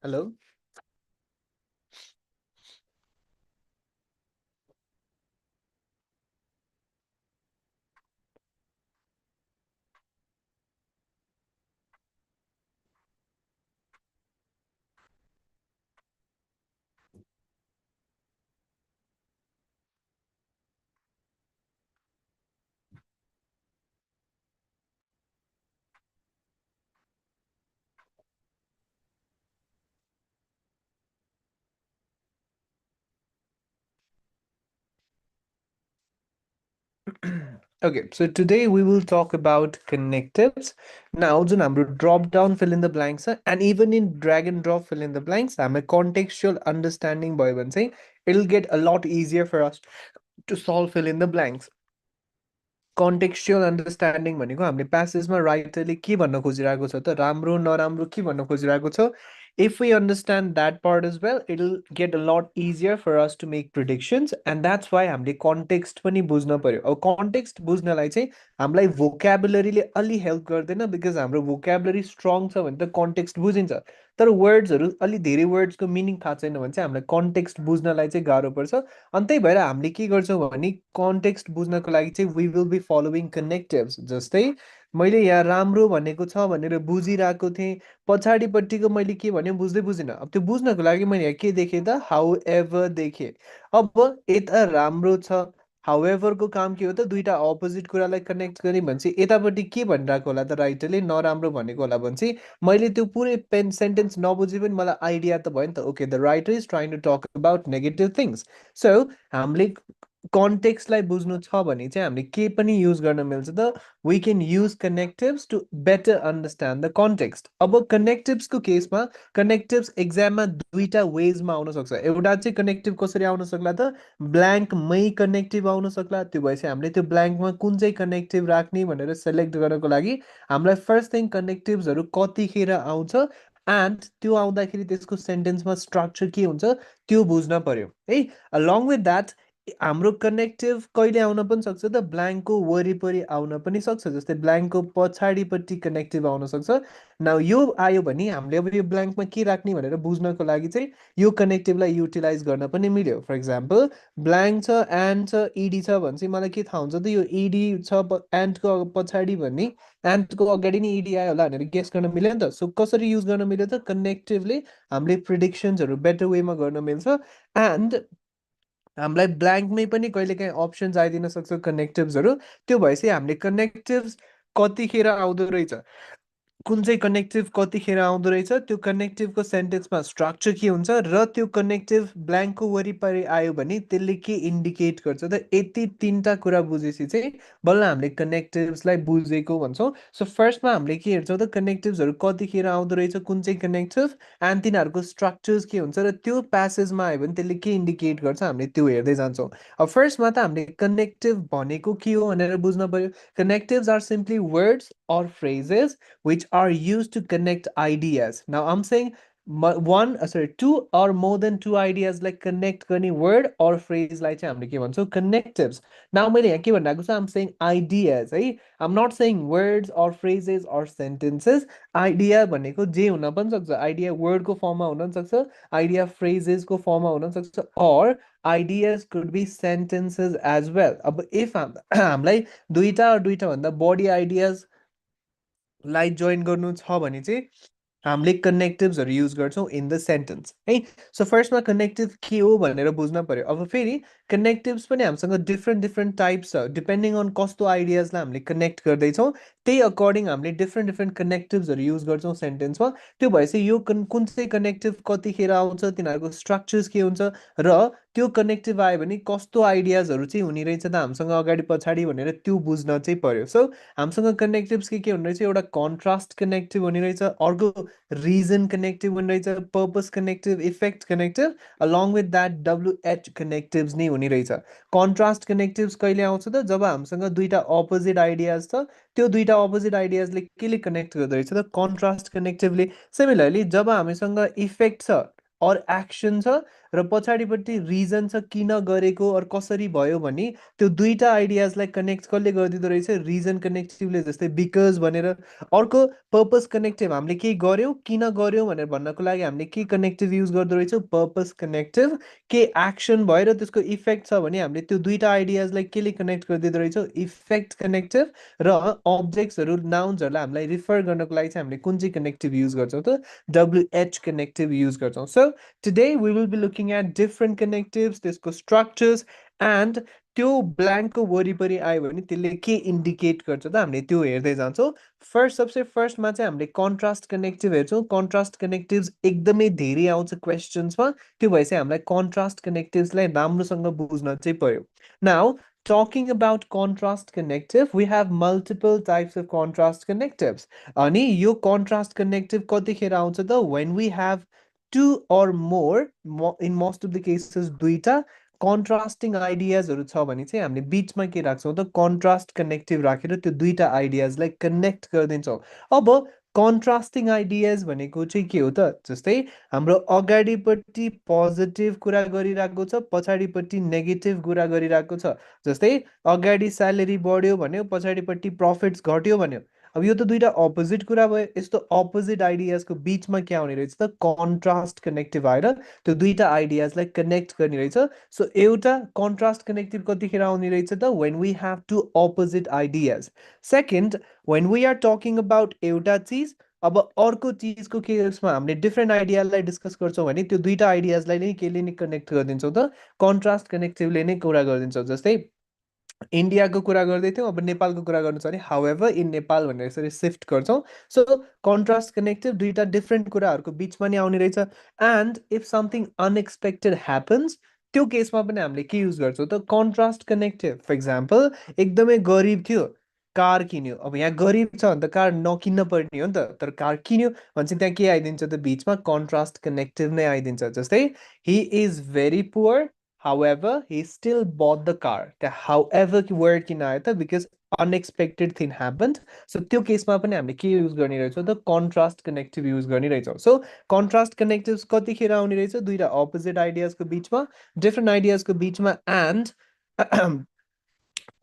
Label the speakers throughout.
Speaker 1: Hello. Okay, so today we will talk about connectives. Now, the number drop down fill in the blanks, and even in drag and drop fill in the blanks, I'm a contextual understanding boy one saying it'll get a lot easier for us to solve fill in the blanks. Contextual understanding भनेको हामीले प्यासेजमा राइटरले के भन्न खोजिरहेको छ त राम्रो नराम्रो के भन्न खोजिरहेको छ if we understand that part as well it'll get a lot easier for us to make predictions and that's why हामीले context पनि बुझ्न पर्यो अब context बुझ्नलाई चाहिँ हामीलाई vocabulary ले अलि हेल्प गर्दैन because हाम्रो vocabulary strong छ भने त context बुझिन्छ तर वर्ड्सहरू अलि धेरै वर्ड्सको मिनिङ थाहा छैन भने चाहिँ हामीलाई context बुझ्नलाई चाहिँ गाह्रो पर्छ अनि त्यही भएर हामीले के गर्छौँ भने कन्टेक्स्ट बुझ्नको लागि चाहिँ वी विल बी फलोइङ कनेक्टिभ्स जस्तै मैले यहाँ राम्रो भनेको छ भनेर बुझिरहेको थिएँ पछाडिपट्टिको मैले के भने बुझ्दै बुझिनँ अब त्यो बुझ्नको लागि मैले यहाँ के देखेँ त हाउ एभर देखेँ अब यता राम्रो छ हाउएभरको काम के हो त दुईटा अपोजिट कुरालाई कनेक्ट गर्ने भनेपछि यतापट्टि के भनिरहेको होला त राइटरले नराम्रो भनेको होला भनेपछि मैले त्यो पुरै पेन सेन्टेन्स नबुझे पनि मलाई आइडिया त भयो नि त okay the writer is trying to talk about negative things so हामीले कन्टेक्स्टलाई बुझ्नु छ भने चाहिँ हामीले के पनि युज गर्न मिल्छ त we can use connectives to better understand the context अब कनेक्टिभ्सको केसमा कनेक्टिभ्स एक्जाममा दुईटा वेजमा आउन सक्छ एउटा चाहिँ कनेक्टिभ कसरी आउन सक्ला त ब्ल्याङ्कमै कनेक्टिभ आउन सक्ला त्यो भएपछि हामीले त्यो ब्ल्याङ्कमा कुन चाहिँ कनेक्टिभ राख्ने भनेर सेलेक्ट गर्नको लागि हामीलाई फर्स्ट थिङ कनेक्टिभ्सहरू कतिखेर आउँछ एन्ड त्यो आउँदाखेरि त्यसको सेन्टेन्समा स्ट्रक्चर के हुन्छ त्यो बुझ्न पर्यो है अलङ विथ द्याट हाम्रो कनेक्टिभ कहिले आउन पनि सक्छ त ब्ल्याङ्कको वरिपरि आउन पनि सक्छ जस्तै ब्ल्याङ्कको पछाडिपट्टि कनेक्टिभ आउन सक्छ न यो आयो भने हामीले अब यो ब्ल्याङ्कमा के राख्ने भनेर बुझ्नको लागि चाहिँ यो कनेक्टिभलाई युटिलाइज गर्न पनि मिल्यो फर इक्जाम्पल ब्ल्याङ्क छ एन्ड छ इडी छ भने चाहिँ मलाई के थाहा हुन्छ त यो इडी छ एन्डको पछाडि भने एन्डको अगाडि नै इडी आयो होला भनेर गेस गर्न मिल्यो नि त सो कसरी युज गर्न मिल्यो त कनेक्टिभले हामीले प्रिडिक्सन्सहरू बेटर वेमा गर्न मिल्छ एन्ड हामीलाई ब्ल्याङ्कमै पनि कहिलेकाहीँ अप्सन्स आइदिन सक्छ कनेक्टिभ्सहरू त्यो भएपछि हामीले कनेक्टिभ्स कतिखेर आउँदो रहेछ कुन चाहिँ कनेक्टिभ कतिखेर आउँदो रहेछ त्यो कनेक्टिभको सेन्टेन्समा स्ट्रक्चर के हुन्छ र त्यो कनेक्टिभ ब्ल्याङ्कको वरिपरि आयो भने त्यसले के इन्डिकेट गर्छ त यति तिनवटा कुरा बुझेपछि चाहिँ बल्ल हामीले कनेक्टिभ्सलाई बुझेको भन्छौँ सो फर्स्टमा हामीले के हेर्छौँ त कनेक्टिभ्सहरू कतिखेर आउँदो रहेछ कुन चाहिँ कनेक्टिभ एन्ड तिनीहरूको स्ट्रक्चर्स के हुन्छ र त्यो प्यासेजमा आयो भने त्यसले के इन्डिकेट गर्छ हामीले त्यो हेर्दै जान्छौँ अब फर्स्टमा त हामीले कनेक्टिभ भनेको के हो भनेर बुझ्न पर्यो connectives are simply words or phrases which are used to connect ideas. Now I'm saying two or more than two ideas like connect गर्ने word or phrase लाई चाहिँ हामीले के भन्छौँ connectives. Now मैले यहाँ के भनिरहेको छु I'm saying ideas है I'm not saying words or phrases or sentences. Idea भनेको जे हुन पनि सक्छ idea word को फर्ममा हुन पनि सक्छ idea phrases को फर्ममा हुन पनि सक्छ or ideas could be sentences as well. अब if हामीलाई दुईटा भन्दा बढी आइडियाज लाई जोइन गर्नु छ भने चाहिँ हामीले कनेक्टिभ्सहरू युज गर्छौँ इन द सेन्टेन्स है सो फर्स्टमा कनेक्टिभ के हो भनेर बुझ्न पर्यो अब फेरि कनेक्टिभ्स पनि हामीसँग डिफ्रेन्ट डिफ्रेन्ट टाइप्स छ डिपेन्डिङ अन कस्तो आइडियाजलाई हामीले कनेक्ट गर्दैछौँ त्यही अकर्डिङ हामीले डिफ्रेन्ट डिफ्रेन्ट कनेक्टिभ्सहरू युज गर्छौँ सेन्टेन्समा त्यो भएपछि यो कुन चाहिँ कनेक्टिभ कतिखेर आउँछ तिनीहरूको स्ट्रक्चर्स के हुन्छ र त्यो कनेक्टिभ आयो भने कस्तो आइडियाजहरू चाहिँ हुने रहेछ त हामीसँग अगाडि पछाडि भनेर त्यो बुझ्न चाहिँ पर्यो सो हामीसँग कनेक्टिभ्स के हुने रहेछ एउटा कन्ट्रास्ट कनेक्टिभ हुने रहेछ अर्को रिजन कनेक्टिभ हुने रहेछ purpose connective effect connective along with that W H connectives नै हुने रहेछ कन्ट्रास्ट कनेक्टिभ्स कहिले आउँछ त जब हामीसँग दुईटा अपोजिट आइडियाज छ त्यो दुईटा अपोजिट आइडियाजले केले कनेक्ट गर्दो रहेछ त कन्ट्रास्ट कनेक्टिभले सिमिलरली जब हामीसँग इफेक्ट छ or action छ र पछाडिपट्टि रिजन छ किन गरेको or कसरी भयो भने त्यो दुईटा आइडियाजलाई कनेक्ट कसले गरिदिँदो रहेछ रिजन कनेक्टिभले जस्तै बिकज भनेर अर्को पर्पस कनेक्टिभ हामीले के गर्यौँ किन गर्यौँ भनेर भन्नको लागि हामीले के कनेक्टिभ युज गर्दो रहेछौँ पर्पस कनेक्टिभ के एक्सन भएर त्यसको इफेक्ट छ भने हामीले त्यो दुईटा आइडियाजलाई केले कनेक्ट गरिदिँदो रहेछौँ इफेक्ट कनेक्टिभ र अब्जेक्ट्सहरू नाउन्सहरूलाई हामीलाई रिफर गर्नको लागि चाहिँ हामीले कुन चाहिँ कनेक्टिभ युज गर्छौँ त WH connective use गर्छौँ so today we will be looking at different connectives त्यसको structures and त्यो ब्ल्याङ्कको वरिपरि आयो भने त्यसले के इन्डिकेट गर्छ त हामीले त्यो हेर्दै जान्छौँ सबसे फर्स्टमा चाहिँ हामीले कन्ट्रास्ट कनेक्टिभ हेर्छौँ कन्ट्रास्ट कनेक्टिभ्स एकदमै धेरै आउँछ क्वेसन्समा त्यो भए चाहिँ हामीलाई कन्ट्रास्ट कनेक्टिभ्सलाई राम्रोसँग बुझ्न चाहिँ पर्यो now talking about contrast connective we have multiple types of contrast connectives अनि यो contrast connective कतिखेर आउँछ त when we have two or more in most of the cases दुईटा contrasting आइडियाजहरू छ भने चाहिँ हामीले बिचमा के राख्छौँ त contrast connective राखेर त्यो दुईटा आइडियाजलाई कनेक्ट गरिदिन्छौँ अब कन्ट्रास्टिङ आइडियाज भनेको चाहिँ के हो त जस्तै हाम्रो अगाडिपट्टि पोजिटिभ कुरा गरिरहेको छ पछाडिपट्टि नेगेटिभ कुरा गरिरहेको छ जस्तै अगाडि स्यालेरी बढ्यो भन्यो पछाडिपट्टि प्रफिट्स घट्यो भन्यो अब यो त दुईटा अपोजिट कुरा भयो यस्तो अपोजिट आइडियाजको बिचमा के आउने रहेछ त कन्ट्रास्ट कनेक्टिभ आएर त्यो दुईटा आइडियाजलाई कनेक्ट गर्ने रहेछ सो एउटा कन्ट्रास्ट कनेक्टिभ कतिखेर आउने रहेछ त when we have two opposite ideas second when we are talking about एउटा चिज अब अर्को चिजको केसमा हामीले डिफ्रेन्ट आइडियालाई डिस्कस गर्छौँ भने त्यो दुईटा आइडियाजलाई नै केले नै कनेक्ट गरिदिन्छौँ त कन्ट्रास्ट कनेक्टिभले नै कुरा गरिदिन्छौँ जस्तै इन्डियाको कुरा गर्दै थियौँ अब नेपालको कुरा गर्नु छ भने हाउएभर इन नेपाल भनेर यसरी सिफ्ट गर्छौँ सो कन्ट्रास्ट कनेक्टिभ दुईटा डिफ्रेन्ट कुराहरूको बिचमा नि आउने रहेछ and if something unexpected happens त्यो केसमा पनि हामीले के युज गर्छौँ त कन्ट्रास्ट कनेक्टिभ फर इक्जाम्पल एकदमै गरिब थियो कार किन्यो अब यहाँ गरिब छ भने त कार नकिन्न पर्ने हो नि त तर कार किन्यो भने चाहिँ त्यहाँ के आइदिन्छ त बिचमा कन्ट्रास्ट कनेक्टिभ नै आइदिन्छ जस्तै he is very poor however he still bought the car the however word किन आयो त because unexpected thing happened so त्यो केसमा पनि हामीले के युज गर्ने रहेछौँ त कन्ट्रास्ट कनेक्टिभ युज गर्ने रहेछौँ सो कन्ट्रास्ट कनेक्टिभ्स कतिखेर आउने रहेछ दुईटा अपोजिट आइडियाजको बिचमा डिफ्रेन्ट आइडियाजको बिचमा एन्ड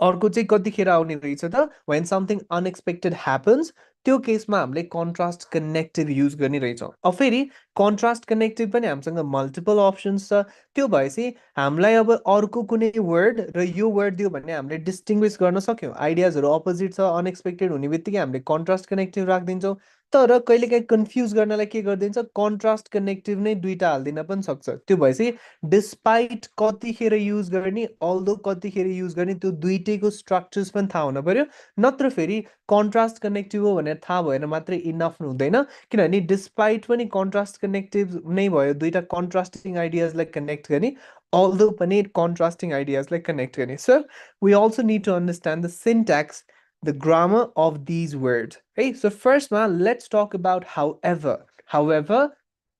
Speaker 1: अर्को चाहिँ कतिखेर आउने रहेछ त when something unexpected happens त्यो केसमा हामीले कन्ट्रास्ट कनेक्टिभ युज गर्ने रहेछौँ अब फेरि कन्ट्रास्ट कनेक्टिभ पनि हामीसँग मल्टिपल अप्सन्स छ त्यो भएपछि हामीलाई अब अर्को कुनै वर्ड र यो वर्ड दियो भने हामीले डिस्टिङ्ग्विस गर्न सक्यौँ आइडियाजहरू अपोजिट छ अनएक्सपेक्टेड हुने बित्तिकै हामीले कन्ट्रास्ट कनेक्टिभ राखिदिन्छौँ तर कहिलेकाहीँ कन्फ्युज गर्नलाई के गरिदिन्छ कन्ट्रास्ट कनेक्टिभ नै दुईटा हालिदिन पनि सक्छ त्यो भएपछि डिस्पाइट कतिखेर युज गर्ने अल्दो कतिखेर युज गर्ने त्यो दुईटैको स्ट्रक्चर्स पनि थाहा हुन पर्यो नत्र फेरि कन्ट्रास्ट कनेक्टिभ हो भनेर थाहा भएर मात्रै इनफ हुँदैन किनभने डिस्पाइट पनि कन्ट्रास्ट कनेक्टिभ नै भयो दुईटा कन्ट्रास्टिङ आइडियाजलाई कनेक्ट गर्ने अल्दो पनि कन्ट्रास्टिङ आइडियाजलाई कनेक्ट गर्ने so we also need to understand the syntax the grammar of these words. Hey, so first one, let's talk about however. However,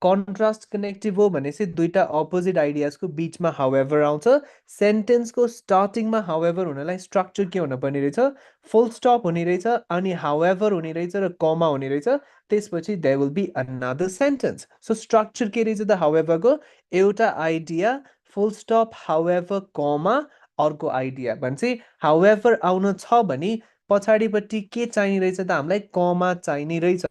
Speaker 1: contrast connective हो भनेपछि दुईटा अपोजिट आइडियाजको बिचमा however आउँछ सेन्टेन्सको स्टार्टिङमा however हुनलाई स्ट्रक्चर के हुन पर्ने रहेछ फुल स्टप हुने रहेछ अनि however हुने रहेछ र कमा हुने रहेछ त्यसपछि there will be another sentence so structure के रहेछ त however को एउटा आइडिया फुल स्टप however कमा अर्को आइडिया भनेपछि however आउन छ भने पछाडिपट्टि के चाहिने रहेछ त हामीलाई कमा चाहिने रहेछ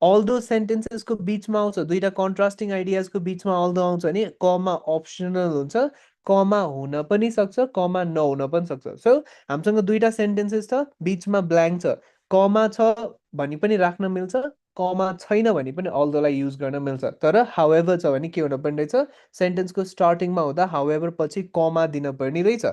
Speaker 1: अल्दो सेन्टेन्सेसको बिचमा आउँछ दुईटा कन्ट्रास्टिङ आइडियाजको बिचमा अल्दो आउँछ भने कमा अप्सनल हुन्छ कमा हुन पनि सक्छ कमा नहुन पनि सक्छ सो हामीसँग दुईटा सेन्टेन्सेस छ बिचमा ब्ल्याङ्क छ कमा छ भनी पनि राख्न मिल्छ कमा छैन भने पनि अल्दोलाई युज गर्न मिल्छ तर हाउएभर छ भने के हुन पर्ने रहेछ सेन्टेन्सको स्टार्टिङमा हुँदा हाउएभर पछि कमा दिन पर्ने रहेछ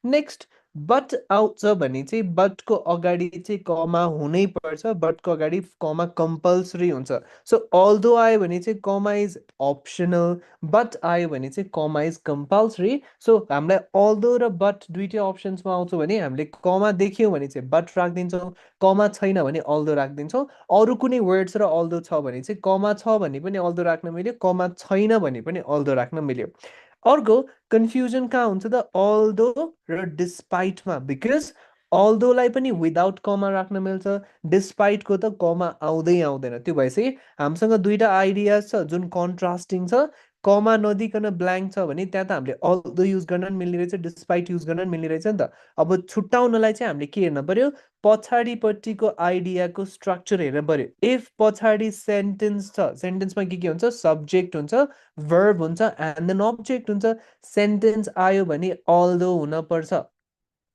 Speaker 1: नेक्स्ट बट आउँछ भने चाहिँ बटको अगाडि चाहिँ कमा हुनै पर्छ बटको अगाडि कमा कम्पल्सरी हुन्छ सो अल्दो आयो भने चाहिँ कमा इज अप्सनल बट आयो भने चाहिँ कमा इज कम्पल्सरी सो हामीलाई अल्दो र बट दुईटै अप्सन्समा आउँछ भने हामीले कमा देख्यौँ भने चाहिँ बट राखिदिन्छौँ कमा छैन भने अल्दो राखिदिन्छौँ अरू कुनै वर्ड्स र अल्दो छ भने चाहिँ कमा छ भने पनि अल्दो राख्न मिल्यो कमा छैन भने पनि अल्दो राख्न मिल्यो अर्को कन्फ्युजन कहाँ हुन्छ त अल्दो र डिस्पाइटमा बिकज अल्दोलाई पनि विदाउट कमा राख्न मिल्छ डिस्पाइटको त कमा आउँदै आउँदैन त्यो भएपछि हामीसँग दुईटा आइडियाज छ जुन कन्ट्रास्टिङ छ कमा नदिकन ब्ल्याङ्क छ भने त्यहाँ त हामीले अल्दो युज गर्न पनि मिल्ने रहेछ, डिस्पाइट युज गर्न पनि मिल्ने रहेछ नि त। अब छुट्टाउनलाई चाहिँ हामीले के हेर्न पर्यो, पछाडिपट्टिको आइडियाको स्ट्रक्चर हेर्न पर्यो। इफ पछाडि सेन्टेन्स छ, सेन्टेन्समा के हुन्छ, सब्जेक्ट हुन्छ, वर्ब हुन्छ, एन्ड देन अब्जेक्ट हुन्छ। सेन्टेन्स आयो भने अल्दो हुनपर्छ।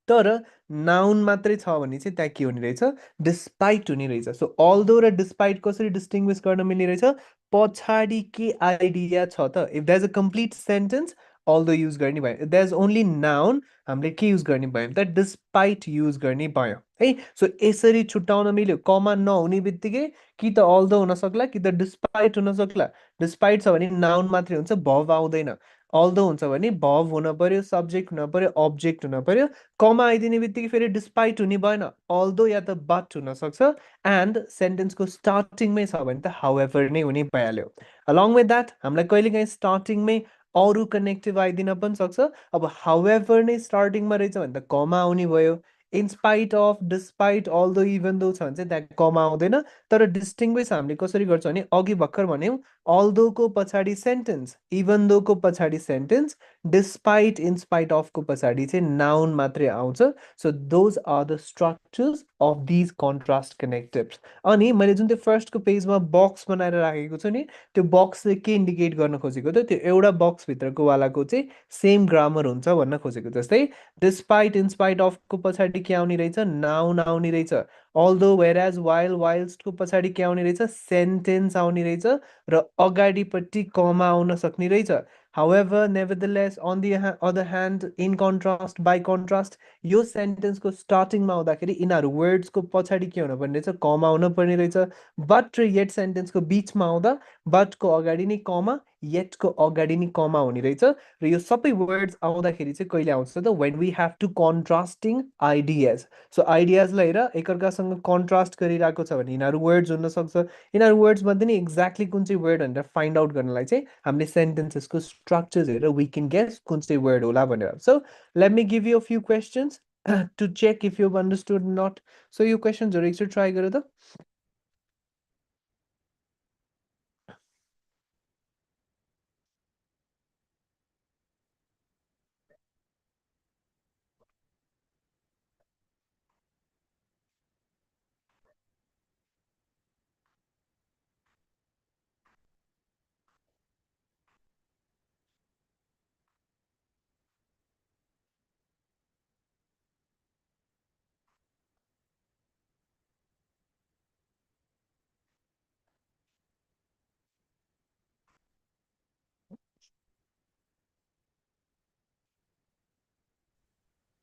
Speaker 1: तर नाउन मात्रै छ भने चाहिँ त्यहाँ के हुने रहेछ, डिस्पाइट हुने रहेछ। सो अल्दो र डिस्पाइट कसरी डिस्टिङ्ग्विस गर्न मिल्ने रहेछ, पछाडि के आइडिया छ त। If द्याज a complete sentence although use गर्ने भयो, इफ द्याज ओन्ली नाउन हामीले के युज गर्ने भयो त, डिस्पाइट युज गर्ने भयो है। सो यसरी छुट्याउन मिल्यो। कमा नहुने बित्तिकै कि त अल्दो हुन सक्ला कि त डिस्पाइट हुन सक्ला। डिस्पाइट छ भने नाउन मात्रै हुन्छ, भव आउँदैन। अल्दो हुन्छ भने भव हुन पर्यो, सब्जेक्ट हुन पर्यो, अब्जेक्ट हुन पर्यो। कमा आइदिने बित्तिकै फेरि डिस्पाइट हुने भएन, अल्दो या त बट हुनसक्छ। एन्ड सेन्टेन्सको स्टार्टिङमै छ भने त हाउएभर नै हुने भइहाल्यो। अलङ विथ द्याट हामीलाई कहिलेकाहीँ स्टार्टिङमै अरू कनेक्टिभ आइदिन पनि सक्छ। अब हाउएभर नै स्टार्टिङमा रहेछ भने त कमा आउने भयो। In spite of, despite, although, even though छ भने चाहिँ त्यहाँ कमा आउँदैन। तर डिस्टिङ्ग्विस हामीले कसरी गर्छौँ भने अघि भर्खर भन्यौँ, अल्दोको पछाडि सेन्टेन्स, इभन दोको पछाडि सेन्टेन्स, डिस्पाइट इन्स्पाइट अफको पछाडि चाहिँ नाउन मात्रै आउँछ। So those are the structures of these contrast connectives. अनि मैले जुन त्यो फर्स्टको पेजमा बक्स बनाएर राखेको छु नि, त्यो बक्सले के इन्डिकेट गर्न खोजेको त, त्यो एउटा बक्सभित्रको वालाको चाहिँ सेम ग्रामर हुन्छ भन्न खोजेको। जस्तै डिस्पाइट इन्स्पाइट अफको पछाडि के आउने रहेछ, नाउन आउने रहेछ। अल्दो, वेयरएज, वाइल, वाइल्स्टको पछाडि के आउने रहेछ, सेन्टेन्स आउने रहेछ। र अगाडिपट्टि कमा आउन सक्ने रहेछ। However, nevertheless, on the other hand, in contrast, by contrast, यो सेन्टेन्सको स्टार्टिङमा आउँदाखेरि यिनीहरू वर्ड्सको पछाडि के हुनुपर्ने रहेछ, कमा आउनुपर्ने रहेछ। बट र येट सेन्टेन्सको बिचमा आउँदा बटको अगाडि नै कमा, येटको अगाडि नै कमा हुने रहेछ। र यो सबै वर्ड्स आउँदाखेरि चाहिँ कहिले आउँछ त, when we have to contrasting ideas. So आइडियाजलाई हेर एकअर्कासँग कन्ट्रास्ट गरिरहेको छ भने यिनीहरू वर्ड्स हुनसक्छ। यिनीहरू वर्ड्स मध्ये नि एक्ज्याक्टली कुन चाहिँ वर्ड भनेर फाइन्ड आउट गर्नलाई चाहिँ हामीले सेन्टेन्सेसको स्ट्रक्चर्स हेरेर वी क्यान गेस कुन चाहिँ वर्ड होला भनेर। So let me give you a few questions to check if you understood not. सो यो क्वेसन्सहरू एकचोटि ट्राई गर त।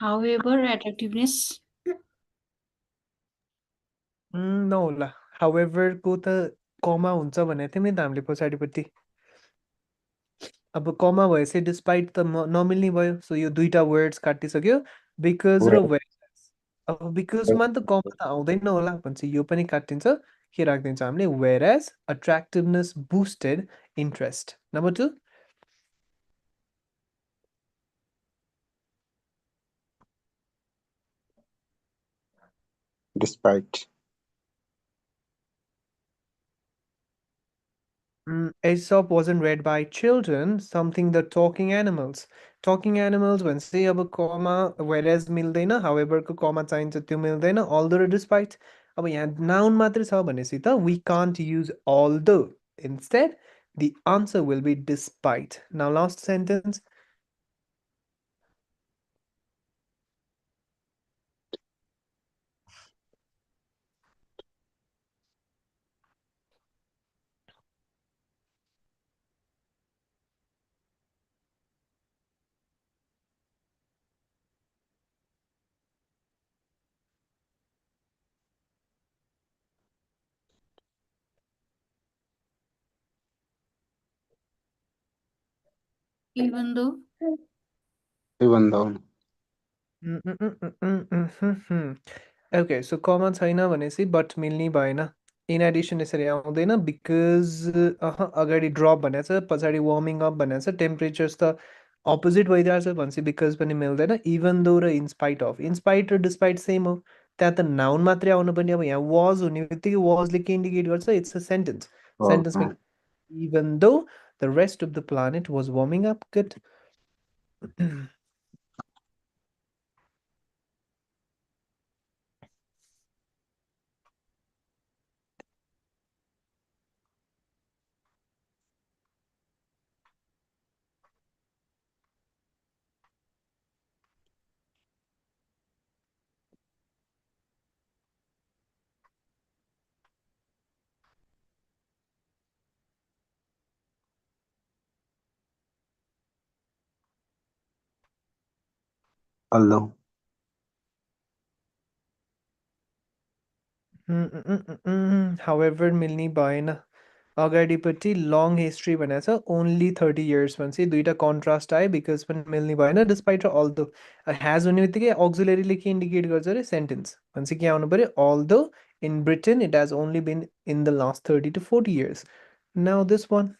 Speaker 2: However, attractiveness.
Speaker 1: नहोला, हाउएभरको त कमा हुन्छ भनेको थियौँ नि त हामीले पछाडिपट्टि। अब कमा भएपछि डिस्पाइट त नमिल्ने भयो। सो यो दुईटा वर्ड्स काटिसक्यो, बिकज र वेयरएज। अब बिकजमा त कमा त आउँदैन होला भनेपछि यो पनि काटिन्छ। के राखिदिन्छ हामीले, whereas attractiveness boosted interest. Number 2,
Speaker 3: Despite.
Speaker 1: Aesop wasn't read by children, something the talking animals. Talking animals भनेपछि अब कमा वेयरएज मिल्दैन, हाउएभरको कमा चाहिन्छ त्यो मिल्दैन, अल्दो र डिस्पाइट। अब यहाँ नाउन मात्रै छ भनेपछि त we can't use although, instead the answer will be despite. Now last sentence.
Speaker 2: Even though.
Speaker 3: Even though.
Speaker 1: Okay, so comma छैन भनेपछि बट मिल्ने भएन। इन एडिसन यसरी आउँदैन, बिकज अगाडि ड्रप भनेको छ, पछाडि वार्मिङ अप भनेको छ, टेम्परेचर्स त अपोजिट भइरहेको छ भनेपछि बिकज पनि मिल्दैन। इभन दो र इन्स्पाइट अफ, इन्स्पाइट र डिस्पाइट सेम हो, त्यहाँ त नाउन मात्रै आउनु पर्ने। अब यहाँ वाज हुने बित्तिकै वाजले के इन्डिकेट गर्छ, इट्स अ सेन्टेन्स। सेन्टेन्समा even though The rest of the planet was warming up. Good.
Speaker 3: Although,
Speaker 1: However, मिल्नी भएन अगाडिपट्टि लङ हिस्ट्री भनेको छ ओन्ली 30 years भनेपछि दुईवटा कन्ट्रास्ट आयो बिकज पनि मिल्ने भएन डिस्पाइट अल्दो ह्याज हुने बित्तिकै अक्जिलरीले के इन्डिकेट गर्छ अरे सेन्टेन्स भनेपछि के आउनु पऱ्यो although in Britain it has only been in the last 30 to 40 years. Now this one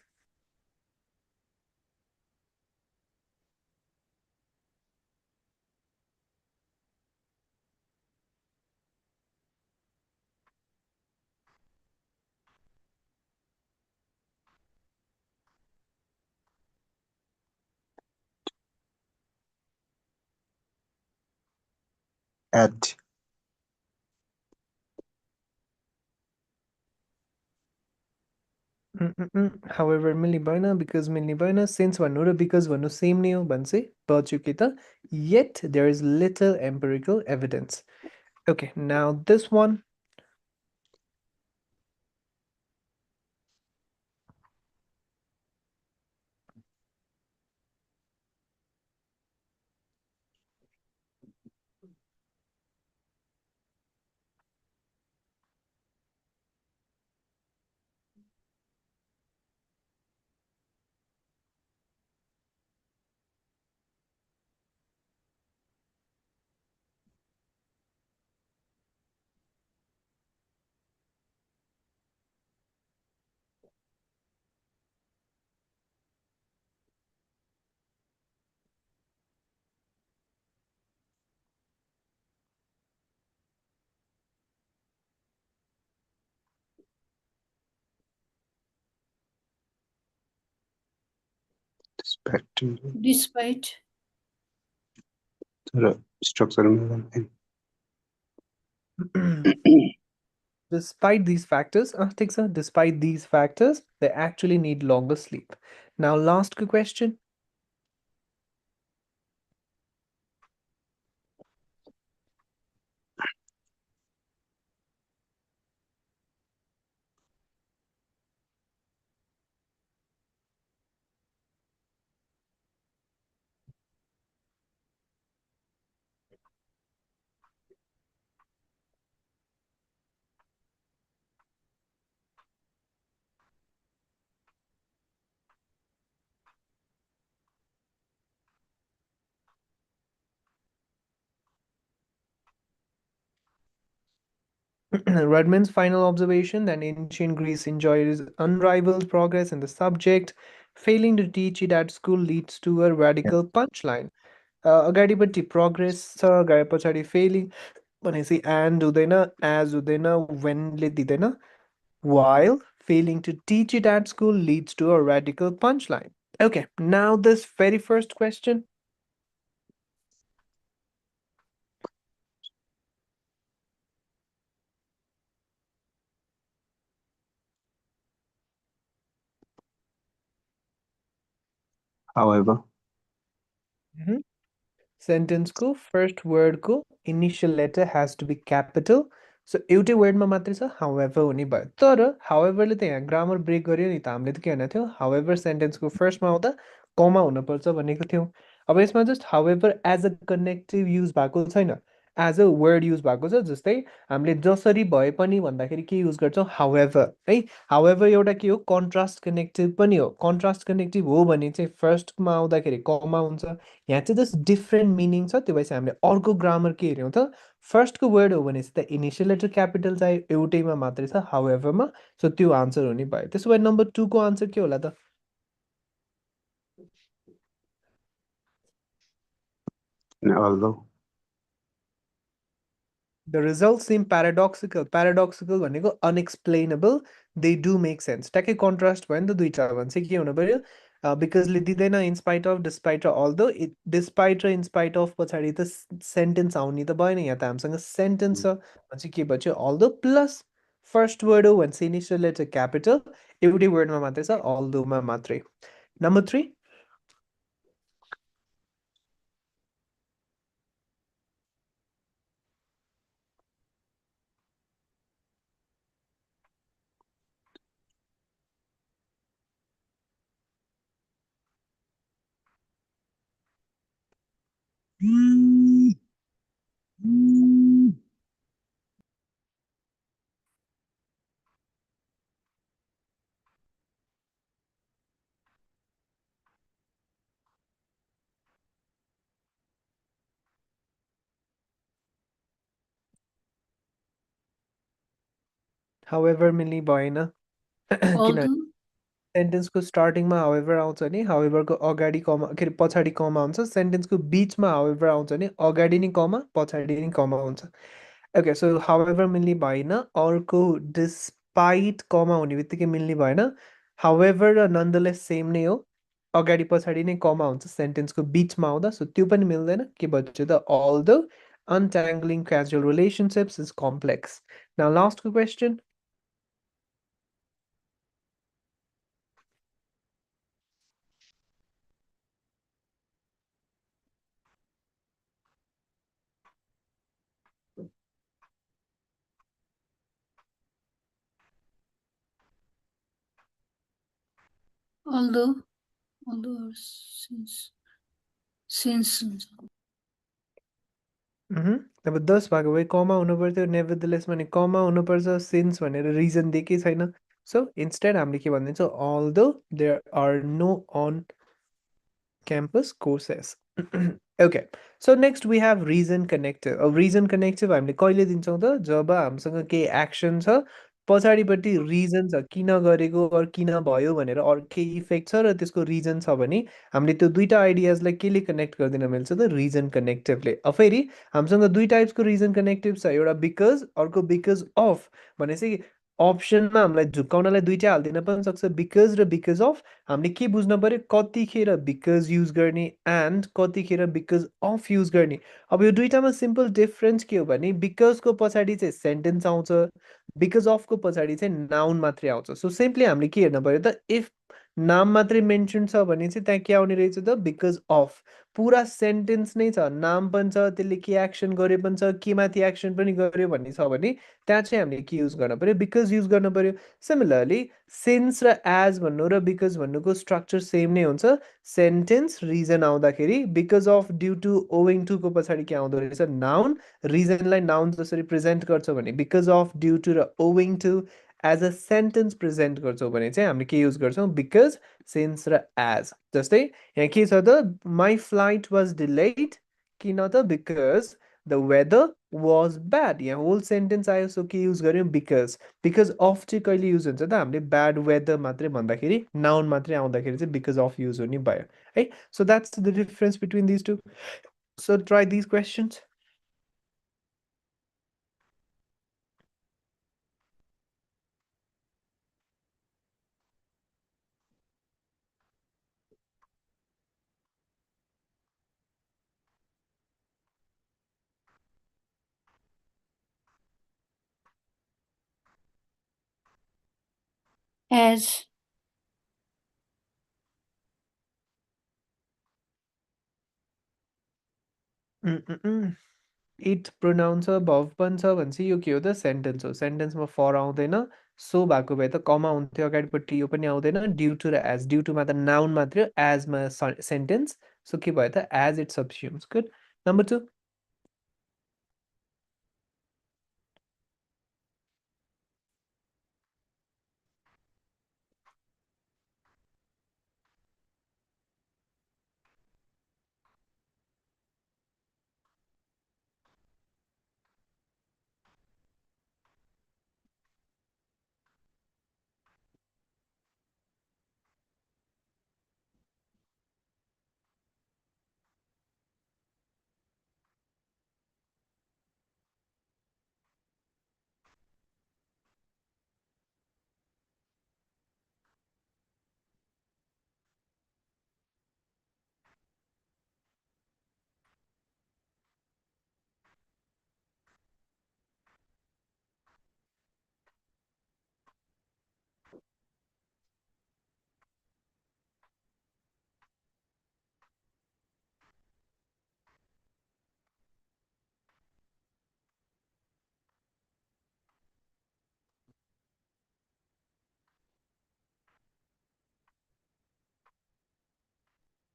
Speaker 3: at
Speaker 1: however मिल्ने भएन बिकज मिल्ने भएन सिन्स भन्नु र बिकज भन्नु सेम नै हो भने चाहिँ बच्यो के त yet there is little empirical evidence. Okay, now this one.
Speaker 3: respecting
Speaker 2: Despite.
Speaker 3: the structure movement.
Speaker 1: Despite these factors, take sir, despite these factors, they actually need longer sleep. Now, last question. Rudman's final observation that ancient Greece enjoys unrivaled progress in the subject, failing to teach it at school leads to a radical punchline. अगाडिपट्टि progress छ गए पछाडि failing भनेपछि and हुँदैन as हुँदैन वेनले दिँदैन while failing to teach it at school leads to a radical punchline. Okay, now this very first question.
Speaker 3: However,
Speaker 1: Sentence को first word को initial letter has to be capital. So एउटै वर्डमा मात्रै छ however हुने भयो तर however ले त यहाँ ग्रामर ब्रेक गर्यो नि त हामीले त के भनेको थियौँ however सेन्टेन्सको फर्स्टमा आउँदा कमा हुनुपर्छ भनेको थियौँ अब यसमा just however as a connective use भएको छैन एज अ वर्ड युज भएको छ जस्तै हामीले जसरी भए पनि भन्दाखेरि के युज गर्छौँ however है however एउटा के हो कन्ट्रास्ट कनेक्टिभ पनि हो कन्ट्रास्ट कनेक्टिभ हो भने चाहिँ फर्स्टमा आउँदाखेरि कमा हुन्छ यहाँ चाहिँ जस्ट डिफ्रेन्ट मिनिङ छ त्यो भएपछि हामीले अर्को ग्रामर के हेऱ्यौँ त फर्स्टको वर्ड हो भने चाहिँ त इनिसियल लेटर क्यापिटल चाहिँ एउटैमा मात्रै छ हाउएभरमा सो त्यो आन्सर हुने भयो त्यसो भए नम्बर 2 को आन्सर के होला त
Speaker 3: although,
Speaker 1: द रिजल्ट सिम प्याराडोक्सिकल भनेको unexplainable they do make sense. Take contrast when the duita भन्छ के हुनु पर्यो because ले दिँदैन in spite of, despite र although, it despite र in spite of पछाडि त sentence आउने त भएन, यहाँ त हामीसँग sentence छ भने चाहिँ के भयो although plus first word हो भने चाहिँ initial letter capital एउटै word मा मात्रै छ although मा मात्रै. Number 3. However मिल्ने भएन किनभने
Speaker 2: although,
Speaker 1: सेन्टेन्सको स्टार्टिङमा हाउएभर आउँछ नि, हाउएभरको अगाडि कमा के अरे पछाडि कमा हुन्छ, सेन्टेन्सको बिचमा हाउएभर आउँछ नि, अगाडि नि कमा पछाडि नि कमा हुन्छ. ओके सो हाउएभर मिल्ने भएन. अर्को डिस्पाइट कमा हुने बित्तिकै मिल्ने भएन. हाउएभर र नन्दलेस सेम नै हो, अगाडि पछाडि नै कमा हुन्छ सेन्टेन्सको बिचमा आउँदा, सो त्यो पनि मिल्दैन. के भन्छ त although untangling casual relationships is complex. Now last question.
Speaker 2: although, or since हुन्छ.
Speaker 1: अब 10 भएको भए कमा हुनु पर्थ्यो, नेभरदलेस भने कमा हुनुपर्छ, सिन्स भनेर रिजन दिएकै छैन. सो इन्स्टेड हामीले के भनिदिन्छौँ although there are no on campus courses. Okay, so next we have reason connective. Reason connective हामीले कहिले दिन्छौँ त जब हामीसँग केही एक्सन छ पछाडिपट्टि रिजन छ किन गरेको अर किन भयो भनेर अरू केही इफेक्ट छ र त्यसको रिजन छ भने हामीले त्यो दुईटा आइडियाजलाई केले कनेक्ट गरिदिन मिल्छ त रिजन कनेक्टिभले. फेरि हामीसँग दुई टाइप्सको रिजन कनेक्टिभ छ, एउटा बिकज अर्को बिकज अफ. भनेपछि अप्सनमा हामीलाई झुक्काउनलाई दुईटै हालिदिन पनि सक्छ, बिकज र बिकज अफ. हामीले के बुझ्नु पर्यो कतिखेर बिकज युज गर्ने एन्ड कतिखेर बिकज अफ युज गर्ने. अब यो दुइटामा सिम्पल डिफरेन्स के हो भने बिकजको पछाडि चाहिँ सेन्टेन्स आउँछ, बिकज अफको पछाडि चाहिँ नाउन मात्रै आउँछ. सो सिम्पली हामीले के हेर्नु पर्यो त इफ नाम मात्रै मेन्सन छ भने चाहिँ त्यहाँ के आउने रहेछ त बिकज अफ. पुरा सेन्टेन्स नै छ, नाम पनि छ, त्यसले के एक्सन गर्यो पनि छ, के माथि एक्सन पनि गर्यो भन्ने छ भने त्यहाँ चाहिँ हामीले के युज गर्न पर्यो बिकज युज गर्न पर्यो. सिमिलरली सिन्स र एज भन्नु र बिकज भन्नुको स्ट्रक्चर सेम नै हुन्छ. सेन्टेन्स रिजन आउँदाखेरि because of due to owing टुको पछाडि के आउँदो रहेछ नाउन. रिजनलाई नाउन जसरी प्रेजेन्ट गर्छौँ भने बिकज अफ ड्यु टु र owing to. As a sentence present गर्छौँ भने चाहिँ हामीले के युज गर्छौँ बिकज सिन्स र एज. जस्तै यहाँ के छ त माई फ्लाइट वाज डिलेड किन त because the weather was bad. यहाँ होल सेन्टेन्स आयो, सो के युज गर्यौँ बिकज. बिकज अफ चाहिँ कहिले युज हुन्छ त हामीले ब्याड वेदर मात्रै भन्दाखेरि नाउन मात्रै आउँदाखेरि चाहिँ बिकज अफ युज हुने भयो है. So that's the difference between these two. So try these questions.
Speaker 2: as,
Speaker 1: it pronoun छ भव पनि छ भने चाहिँ यो के हो त सेन्टेन्स हो. सेन्टेन्समा फर आउँदैन, सो भएको भए त कमा हुन्थ्यो अगाडिपट्टि, यो पनि आउँदैन. ड्यु टु र एज, ड्यु टुमा त नाउन मात्रै, एजमा सेन्टेन्स. सो के भयो त as it subsumes. Good. Number 2.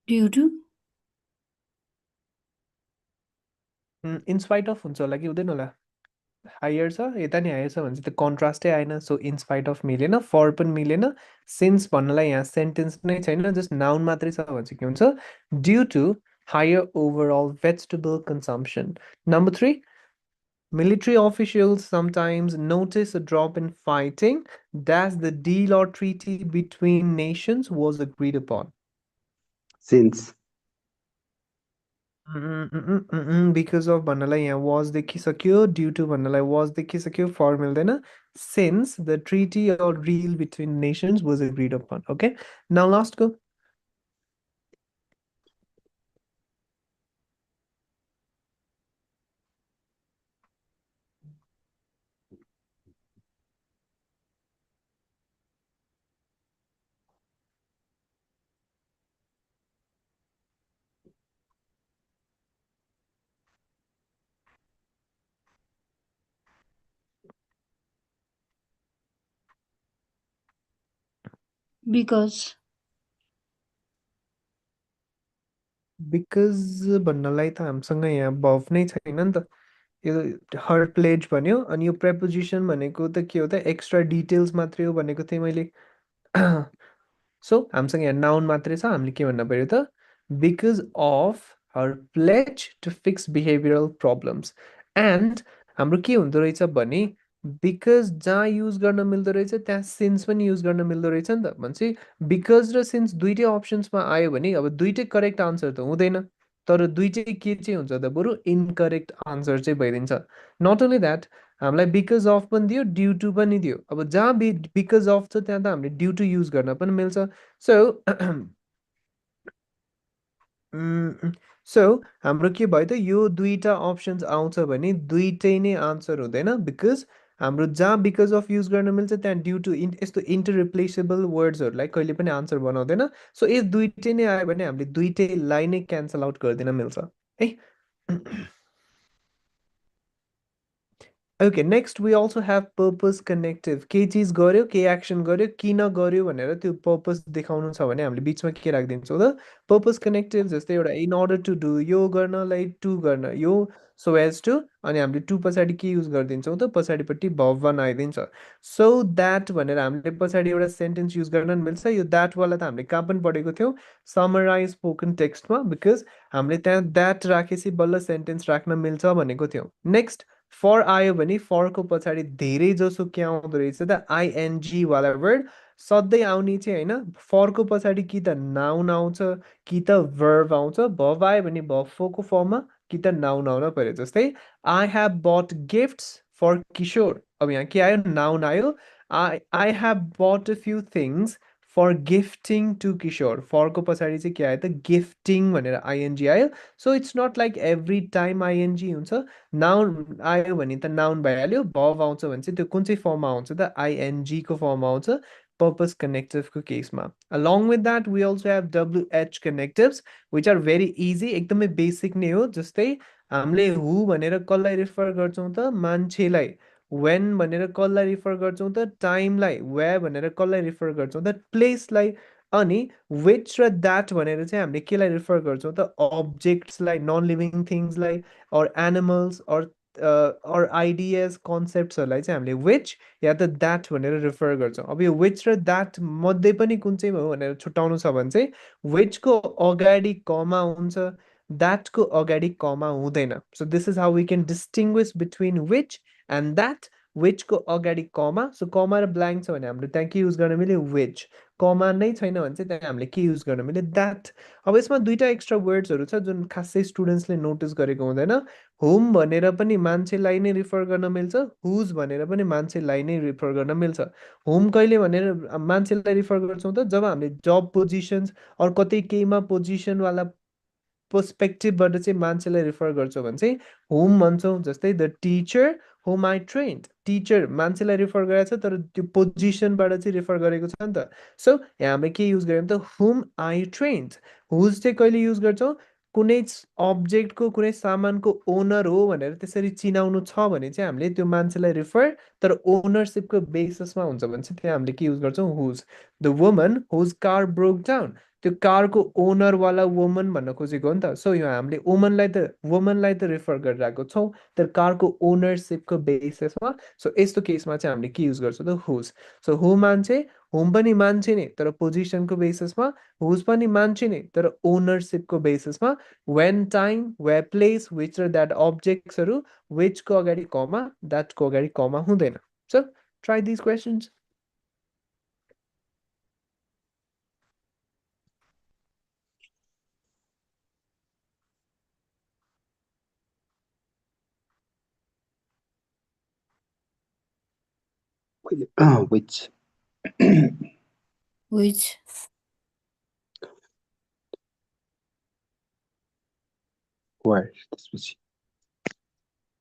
Speaker 2: Due to.
Speaker 1: In spite of हुन्छ होला कि हुँदैन होला हायर छ यता नि हायर छ भने चाहिँ त्यो कन्ट्रास्टै आएन सो इन स्पाइट अफ मिलेन फर पनि मिलेन सिन्स भन्नलाई यहाँ सेन्टेन्स नै छैन जस्ट नाउन मात्रै छ भने चाहिँ के हुन्छ due to higher overall vegetable consumption number 3 military officials sometimes notice a drop in fighting as the deal or treaty between nations was agreed upon
Speaker 3: Since.
Speaker 1: because of भन्नलाई यहाँ was देखिसक्यो due to भन्नलाई was देखिसक्यो for मिल्दैन since the treaty or deal between nations was agreed upon okay now last go
Speaker 2: Because.
Speaker 1: because भन्नलाई त हामीसँग यहाँ verb नै छैन नि त यो her pledge भन्यो अनि यो preposition भनेको त के हो त एक्स्ट्रा डिटेल्स मात्रै हो भनेको थिएँ मैले सो हामीसँग यहाँ नाउन मात्रै छ हामीले के भन्न पर्यो त because of her pledge to fix behavioural problems and हाम्रो के हुँदो रहेछ भने बिकज जहाँ युज गर्न मिल्दो रहेछ त्यहाँ सिन्स पनि युज गर्न मिल्दो रहेछ नि त भनेपछि बिकज र सिन्स दुइटै अप्सन्समा आयो भने अब दुइटै करेक्ट आन्सर त हुँदैन तर दुइटै के चाहिँ हुन्छ त बरु इनकरेक्ट आन्सर चाहिँ भइदिन्छ नट ओन्ली द्याट हामीलाई बिकज अफ पनि दियो ड्यु टु पनि दियो अब जहाँ बिकज अफ छ त्यहाँ त हामीले ड्यु टु युज गर्न पनि मिल्छ सो सो हाम्रो के भयो त यो दुईटा अप्सन्स आउँछ भने दुईटै नै आन्सर हुँदैन बिकज हाम्रो जहाँ बिकज अफ युज गर्न मिल्छ त्यहाँ ड्यु टु यस्तो इन्टर रिप्लेसेबल वर्ड्सहरूलाई कहिले पनि आन्सर बनाउँदैन सो यस दुईटै नै आयो भने हामीले दुईटैलाई नै क्यान्सल आउट गरिदिन मिल्छ है okay next we also have purpose connective केही चिज गर्यो केही एक्सन गर्यो किन गर्यो भनेर त्यो पर्पस देखाउनु छ भने हामीले बिचमा के राखिदिन्छौँ त पर्पस कनेक्टिभ जस्तै एउटा इन अर्डर टु डु यो गर्नलाई टु गर्न यो सो एज टु अनि हामीले टु पछाडि के युज गरिदिन्छौँ त पछाडिपट्टि भवन आइदिन्छ सो द्याट भनेर हामीले पछाडि एउटा सेन्टेन्स युज गर्न मिल्छ यो द्याटवाला त हामीले कहाँ पनि पढेको थियौँ समराइज स्पोकन टेक्स्टमा बिकज हामीले त्यहाँ द्याट राखेपछि बल्ल सेन्टेन्स राख्न मिल्छ भनेको थियौँ नेक्स्ट फर आयो भने फरको पछाडि धेरै जसो के आउँदो रहेछ त आइएनजी वाला वर्ड सधैँ आउने चाहिँ होइन फरको पछाडि कि त नाउन आउँछ कि त भर्ब आउँछ भर्ब आयो भने भर्ब फोरको फर्ममा कि त नाउन आउन पर्यो जस्तै I have bought gifts for Kishore अब यहाँ के आयो नाउन आयो I have bought a few things for gifting to Kishore फरको पछाडि चाहिँ के आयो त गिफ्टिङ भनेर आइएनजी आयो so it's not like every time I N G हुन्छ नाउन आयो भने त नाउन भइहाल्यो भर्ब आउँछ भने चाहिँ त्यो कुन चाहिँ फर्ममा आउँछ त आइएनजीको फर्ममा आउँछ पर्पस कनेक्टिभको केसमा along with that we also have WH connectives which are very easy एकदमै बेसिक नै हो जस्तै हामीले हु भनेर कसलाई रिफर गर्छौँ त मान्छेलाई when भनेर कसलाई रिफर गर्छौँ त टाइमलाई where भनेर कसलाई रिफर गर्छौँ त प्लेसलाई अनि which र that भनेर चाहिँ हामीले केलाई रिफर गर्छौँ त अब्जेक्ट्सलाई नन लिभिङ थिङ्सलाई or animals or ideas कन्सेप्ट्सहरूलाई चाहिँ हामीले which या त that भनेर रिफर गर्छौँ अब यो which र that मध्ये पनि कुन चाहिँ हो भनेर छुट्याउनु छ भने चाहिँ which को अगाडि कमा हुन्छ that को अगाडि कमा हुँदैन so this is how we can distinguish between which and that which को अगाडि कमा सो कमा र ब्ल्याङ्क छ भने हामीले त्यहाँ के युज गर्न मिल्यो which कमा नै छैन भने चाहिँ त्यहाँ हामीले के युज गर्न मिल्यो that अब यसमा दुईटा एक्स्ट्रा वर्ड्सहरू छ जुन खासै स्टुडेन्ट्सले नोटिस गरेको हुँदैन होम भनेर पनि मान्छेलाई नै रिफर गर्न मिल्छ हुज भनेर पनि मान्छेलाई नै रिफर गर्न मिल्छ होम कहिले भनेर मान्छेलाई रिफर गर्छौँ त जब हामीले जब पोजिसन्स अरू कतै केहीमा पोजिसनवाला पर्सपेक्टिभबाट चाहिँ मान्छेलाई रिफर गर्छौँ भने चाहिँ होम भन्छौँ जस्तै the teacher whom I trained teacher मान्छेलाई रिफर गरेको छ तर त्यो पोजिसनबाट चाहिँ रिफर गरेको छ नि त सो यहाँ हामीले के युज गर्यौँ त होम आई ट्रेन्ड हुज चाहिँ कहिले युज गर्छौँ कुनै अब्जेक्टको कुनै सामानको ओनर हो भनेर त्यसरी चिनाउनु छ भने चाहिँ हामीले त्यो मान्छेलाई रिफर तर ओनरसिपको बेसिसमा हुन्छ भने चाहिँ त्यहाँ हामीले के युज गर्छौँ whose the woman whose car broke down त्यो कारको ओनर वाला वुमन भन्न खोजेको हो नि त। सो यो हामीले वुमनलाई त रिफर गरिरहेको छौँ तर कारको ओनरसिपको बेसिसमा। सो यस्तो केसमा चाहिँ हामीले के युज गर्छौँ त हुज। सो हु मान्छे, हुम पनि मान्छे नै तर पोजिसनको बेसिसमा, हुज पनि मान्छे नै तर ओनरसिपको बेसिसमा। When, time, way, place, which र द्याट अब्जेक्ट्सहरू विचको अगाडि कमा, द्याटको अगाडि कमा हुँदैन। So try this questions.
Speaker 3: Which?
Speaker 2: Which?
Speaker 3: Where? त्यसपछि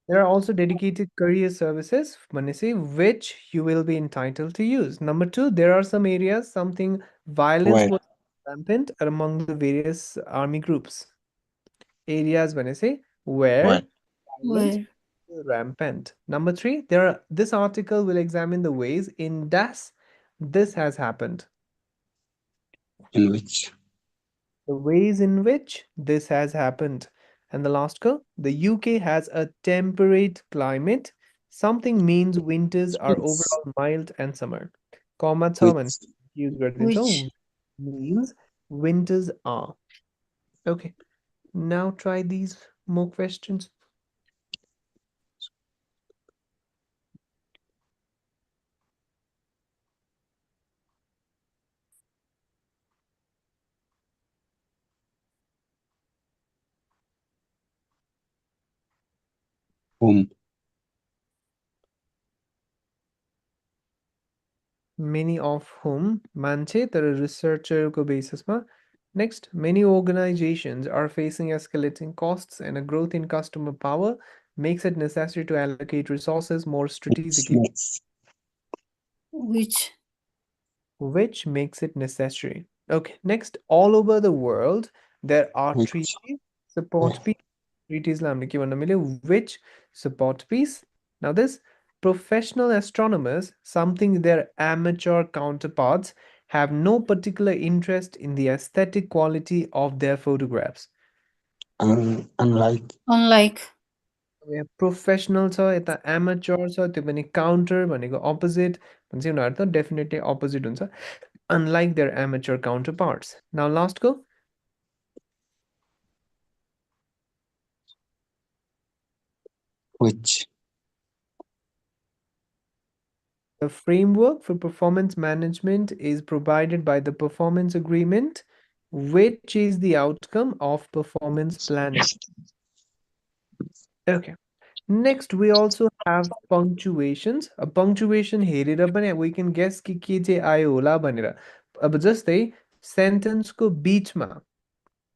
Speaker 1: There are also dedicated career services, भनेपछि which you will be entitled to use. Number two, there are some areas, something violence
Speaker 3: where?
Speaker 1: was rampant among the various army groups. Areas भनेपछि where
Speaker 3: Where?
Speaker 1: violence
Speaker 2: Where?
Speaker 1: was rampant. Number three, this article will examine the ways in das this has happened.
Speaker 3: In which?
Speaker 1: The ways in which this has happened. And the last go, the UK has a temperate climate. Something means winters are
Speaker 3: It's
Speaker 1: overall mild and summer. Comma
Speaker 3: which?
Speaker 1: and use
Speaker 2: Which?
Speaker 1: means winters are. Okay, now try these more questions.
Speaker 3: Whom?
Speaker 1: Many of whom मान्छे तर रिसर्चरको बेसिसमा. Next, many organizations are facing escalating costs and a growth in customer power makes it necessary to allocate resources more
Speaker 3: Which
Speaker 1: strategically,
Speaker 3: makes?
Speaker 2: Which?
Speaker 1: which makes it necessary. Okay, next, all over the world, there are
Speaker 3: Which?
Speaker 1: treaties, support peace. Treaties लाई हामीले के भन्न मिल्यो? Which support peace. Now this, professional astronomers, something their amateur counterparts, have no particular interest in the aesthetic quality of their photographs.
Speaker 3: Unlike.
Speaker 2: Unlike.
Speaker 1: यहाँ professional छ, यता amateur छ, त्यो पनि काउन्टर भनेको अपोजिट भन्छ। उनीहरू त डेफिनेटली अपोजिट हुन्छ, unlike their amateur counterparts. Now लास्टको,
Speaker 3: Which?
Speaker 1: the framework for performance management is provided by the performance agreement, which is the outcome of performance planning. Okay. Next, we also have punctuations. A punctuation हेरेर पनि we can guess कि के चाहिँ आयो होला भनेर। अब जस्तै सेन्टेन्सको बिचमा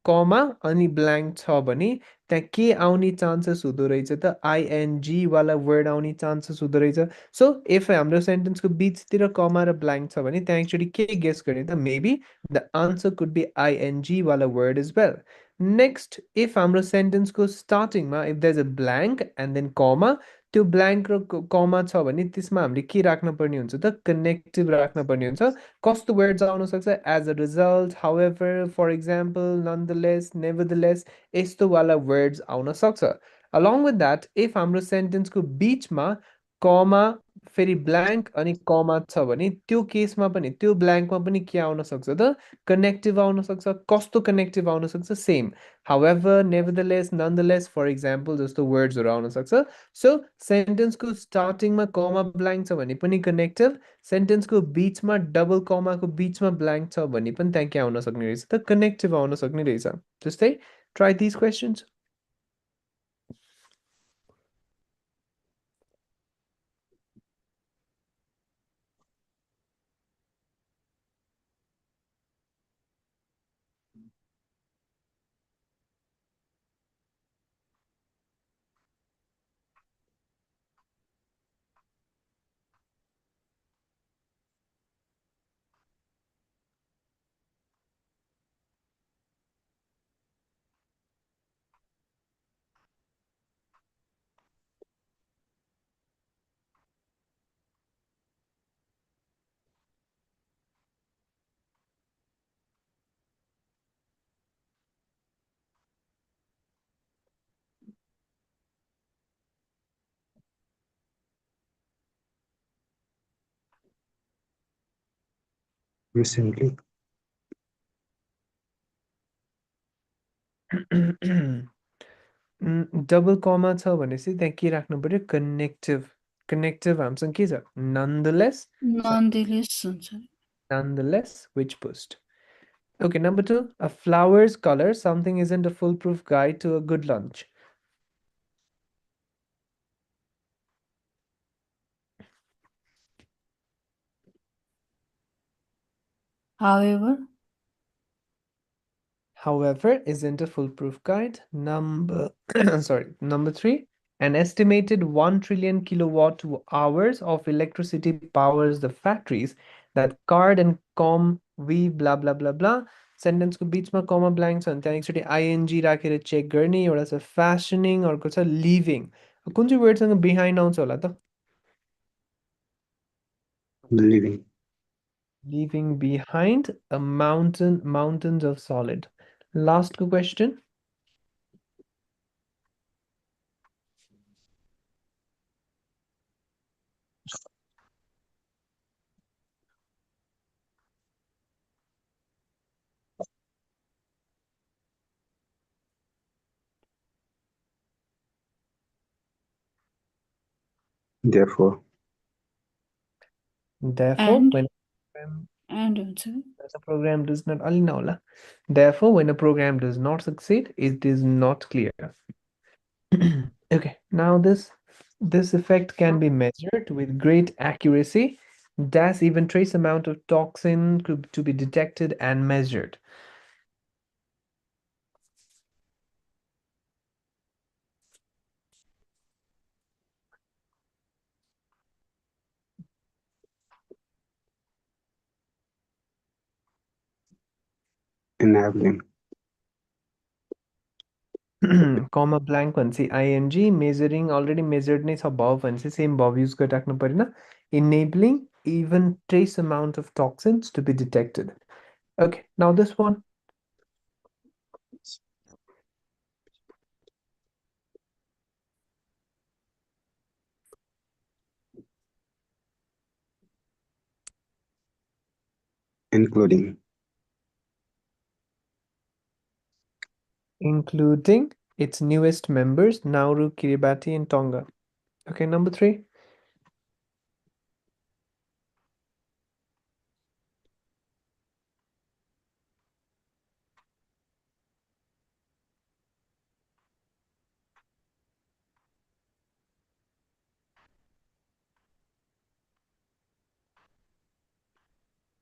Speaker 1: कमा अनि ब्ल्याङ्क छ भने त्यहाँ के आउने चान्सेस हुँदो रहेछ त? आइएनजी वाला वर्ड आउने चान्सेस हुँदो रहेछ। सो इफ हाम्रो सेन्टेन्सको बिचतिर कमा र ब्ल्याङ्क छ भने त्यहाँ एक्चुली के गेस गर्ने त? Maybe the answer could be I N G वाला word is well. Next, if हाम्रो सेन्टेन्सको स्टार्टिङमा if there is a blank and then comma, त्यो ब्ल्याङ्क र कमा छ भने त्यसमा हामीले के राख्न पर्ने हुन्छ त? कनेक्टिभ राख्न पर्ने हुन्छ। कस्तो वर्ड्स आउन सक्छ? As a result, however, for example, nonetheless, nevertheless, यस्तो वाला वर्ड्स आउन सक्छ। अलङ विथ द्याट, इफ हाम्रो सेन्टेन्सको बिचमा कमा फेरि ब्ल्याङ्क अनि कमा छ भने त्यो केसमा पनि त्यो ब्ल्याङ्कमा पनि के आउन सक्छ त? कनेक्टिभ आउन सक्छ। कस्तो कनेक्टिभ आउन सक्छ? सेम, हाउएभर, नेभरदलेस, ननदलेस, फर इक्जाम्पल जस्तो वर्ड्सहरू आउन सक्छ। सो सेन्टेन्सको स्टार्टिङमा कमा ब्ल्याङ्क छ भने पनि कनेक्टिभ, सेन्टेन्सको बिचमा डबल कमाको बिचमा ब्ल्याङ्क छ भने पनि त्यहाँ के आउन सक्ने रहेछ त? कनेक्टिभ आउन सक्ने रहेछ। जस्तै try this questions.
Speaker 3: recently,
Speaker 1: double comma छ भनेपछि त्यहाँ के राख्नु पर्यो कनेक्टिभ कनेक्टिभ हामीसँग के छ nonetheless so
Speaker 2: nonetheless हुन्छ
Speaker 1: nonetheless which boost okay number 2 a flower's color something isn't a foolproof guide to a good lunch
Speaker 2: however
Speaker 1: however, isn't a foolproof guide. Number sorry, number 3, an estimated 1 trillion kilowatt hours of electricity powers the factories that card and com we blah blah blah blah sentence को बीचमा comma blank छ भने त्यहाँ एकचोटि ing राखेर check गर्ने एउटा छ fashioning अर्को छ leaving कुन चाहिँ वर्डसँग बिहाइन्ड आउँछ होला त
Speaker 3: living.
Speaker 1: leaving behind a mountains of solid last question
Speaker 3: Therefore,
Speaker 1: therefore
Speaker 2: and
Speaker 1: when
Speaker 2: हुन्छ
Speaker 1: a program does not alina होला. Therefore, when a program does not succeed, it is not clear. Okay, now this effect can be measured with great accuracy. Dash even trace amount of toxin could to be detected and measured.
Speaker 3: enabling,
Speaker 1: Comma blank भनेपछि ing measuring already measured नै छ verb भनेपछि same verb use गरिराख्नु परेन enabling even trace amount of toxins to be detected. Okay, now this one
Speaker 3: including,
Speaker 1: including its newest members, Nauru, Kiribati, and Tonga. Okay, number 3.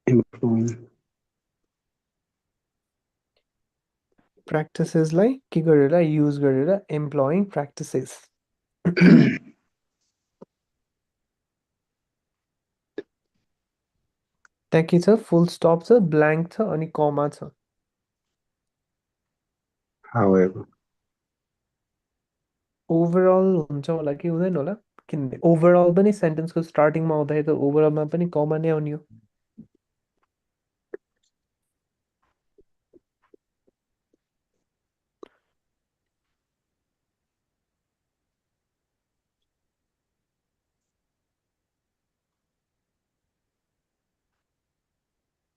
Speaker 3: employing,
Speaker 1: Practices like के गरेर use गरेर employing practices. त्यहाँ के छ full stop छ blank छ अनि comma छ.
Speaker 3: however,
Speaker 1: Overall हुन्छ होला कि हुँदैन होला किनभने overall पनि sentence को starting मा आउँदाखेरि त overall मा पनि comma नै आउने हो.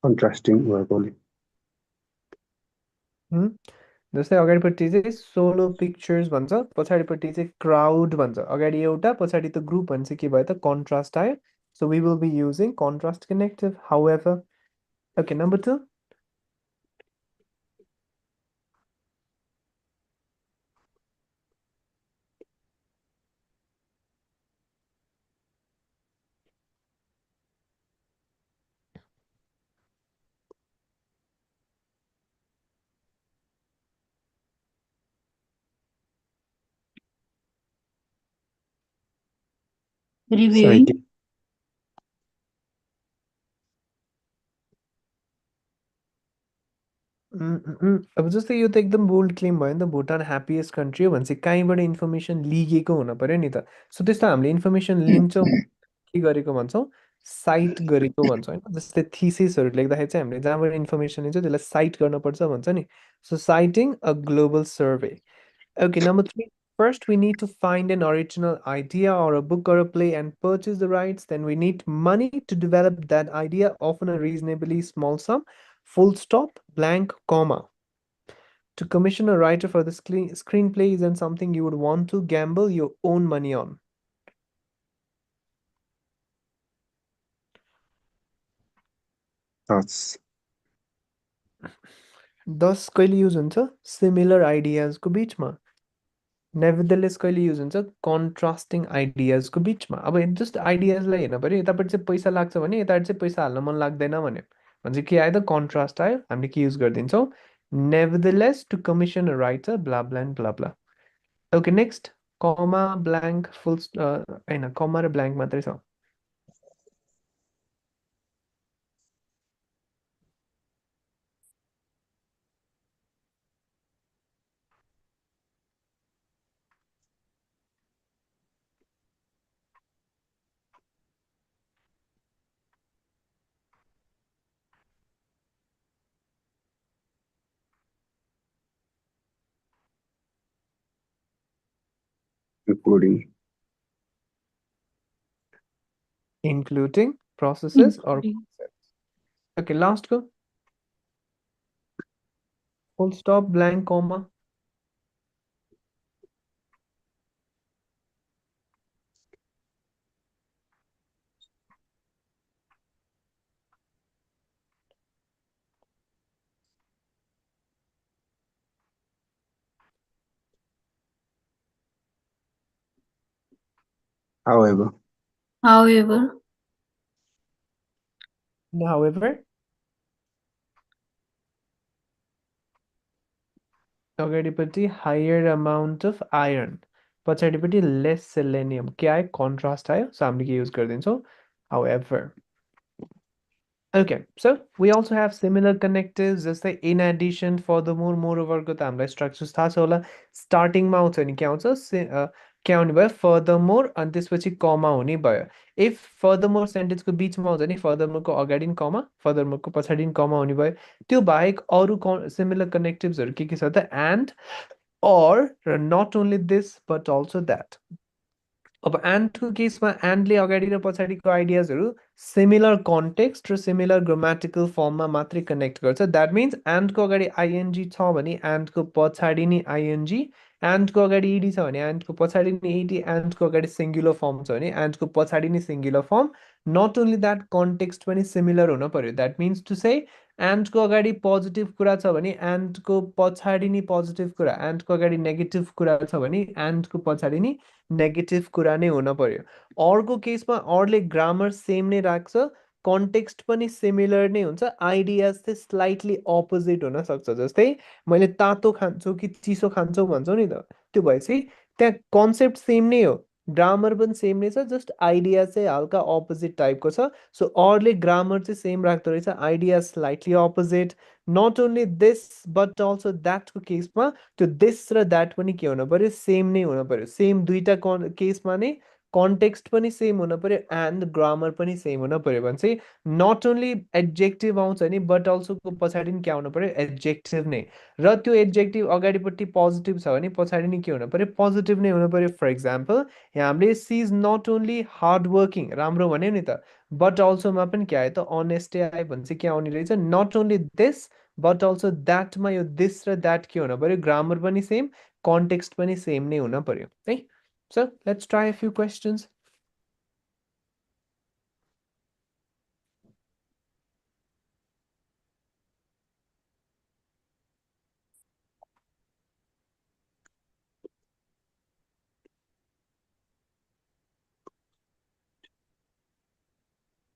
Speaker 3: contrasting verbally,
Speaker 1: जस्तै अगाडिपट्टि चाहिँ सोलो पिक्चर्स भन्छ पछाडिपट्टि चाहिँ क्राउड भन्छ अगाडि एउटा पछाडि त ग्रुप भनेपछि के भयो त कन्ट्रास्ट आयो so we will be using contrast connective however okay number 2
Speaker 2: reviewing
Speaker 3: citing,
Speaker 1: अब जस्तै यो त एकदम बोल्ड क्लेम भयो नि त भुटान ह्याप्पिएस्ट कन्ट्री हो भनेपछि कहीँबाट इन्फर्मेसन लिगेको हुन पर्यो नि त सो त्यस्तो हामीले इन्फर्मेसन लिन्छौँ के गरेको भन्छौँ साइट गरेको भन्छौँ होइन जस्तै थिसिसहरू लेख्दाखेरि चाहिँ हामीले जहाँबाट इन्फर्मेसन लिन्छौँ त्यसलाई साइट गर्नुपर्छ भन्छ नि so citing a global survey okay number 3 first we need to find an original idea or a book or a play and purchase the rights. Then we need money to develop that idea, often a reasonably small sum. Full stop, blank, comma. To commission a writer for the screenplay isn't something you would want to gamble your own money on.
Speaker 3: Thoughts.
Speaker 1: Thus कहिले use हुन्छ similar आइडियाजको बिचमा. नेभरदलेस कहिले use हुन्छ contrasting आइडियाजको बिचमा. अब just आइडियाजलाई हेर्न पऱ्यो, यतापट्टि चाहिँ पैसा लाग्छ भने यतापट्टि चाहिँ पैसा हाल्न मन लाग्दैन भने भने के आयो त कन्ट्रास्ट आयो. हामीले के युज गरिदिन्छौँ nevertheless to commission a writer blah blah and blah blah. Okay next comma blank full होइन कमा र ब्ल्याङ्क मात्रै छ.
Speaker 3: Including.
Speaker 1: Including processes or
Speaker 2: Including.
Speaker 1: concepts. Okay, last go. Full stop, blank, comma.
Speaker 3: However.
Speaker 2: However.
Speaker 1: However, अगाडिपट्टि higher amount of iron, पछाडिपट्टि less selenium. के आयो contrast आयो, so हामीले के युज गरिदिन्छौँ however. Okay, so we also have similar connectives जस्तै in addition, furthermore, moreover को त हामीलाई स्ट्रक्चर्स थाहा छ होला. स्टार्टिङमा आउँछ नि के आउँछ के आउने भयो furthermore अनि त्यसपछि कमा हुने भयो. इफ furthermore सेन्टेन्सको बिचमा आउँछ नि furthermoreको अगाडि नि कमा furthermoreको पछाडि नि कमा हुने भयो. त्यो बाहेक अरू सिमिलर कनेक्टिभ्सहरू के छ त and or not only this but also that. अब एन्डको केसमा एन्डले अगाडि र पछाडिको आइडियाजहरू सिमिलर कन्टेक्स्ट र सिमिलर ग्रामेटिकल फर्ममा मात्रै कनेक्ट गर्छ. द्याट मिन्स एन्डको अगाडि आइएनजी छ भने एन्डको पछाडि नि आइएनजी, एन्डको अगाडि इडी छ भने एन्डको पछाडि नि इडी, एन्डको अगाडि सिङ्गुलर फर्म छ भने एन्डको पछाडि नि singular form. Not only that context पनि सिमिलर हुन पर्यो. द्याट मिन्स टु से एन्डको अगाडि पोजिटिभ कुरा छ भने एन्डको पछाडि नि पोजिटिभ कुरा, एन्डको अगाडि नेगेटिभ कुरा छ भने एन्डको पछाडि नि नेगेटिभ कुरा नै हुन पर्यो. अर्को केसमा अरले ग्रामर सेम नै राख्छ, कन्टेक्स्ट पनि सिमिलर नै हुन्छ, आइडियाज चाहिँ स्लाइटली अपोजिट हुन सक्छ. जस्तै मैले तातो खान्छु कि चिसो खान्छौ भन्छौ नि त, त्यो भएपछि त्यहाँ कन्सेप्ट सेम नै हो, ग्रामर पनि सेम नै छ, जस्ट आइडिया चाहिँ हल्का अपोजिट टाइपको छ. सो अरले ग्रामर चाहिँ सेम राख्दो रहेछ, idea slightly opposite. Not only this but also द्याटको केसमा त्यो दिस र द्याट पनि के हुनु पर्यो सेम नै हुनु पर्यो. सेम दुईटा केसमा नै कन्टेक्स्ट पनि सेम हुनु पर्यो एन्ड ग्रामर पनि सेम हुनु पर्यो भने चाहिँ नट ओन्ली एडजेक्टिभ आउँछ नि बट अल्सो पछाडि नि के आउनु पर्यो एडजेक्टिभ नै. र त्यो एडजेक्टिभ अगाडिपट्टि पोजिटिभ छ भने पछाडि नि के हुनु पर्यो पोजिटिभ नै हुनु पर्यो. फर इक्जाम्पल यहाँ हामीले she is not only hard working राम्रो भन्यो नि त, बट अल्सोमा पनि के आयो त अनेस्टै आयो भने चाहिँ के आउने रहेछ not only this but also द्याटमा यो दिस र द्याट के हुनु पर्यो ग्रामर पनि सेम कन्टेक्स्ट पनि सेम नै हुन पर्यो है. So let's try a few questions.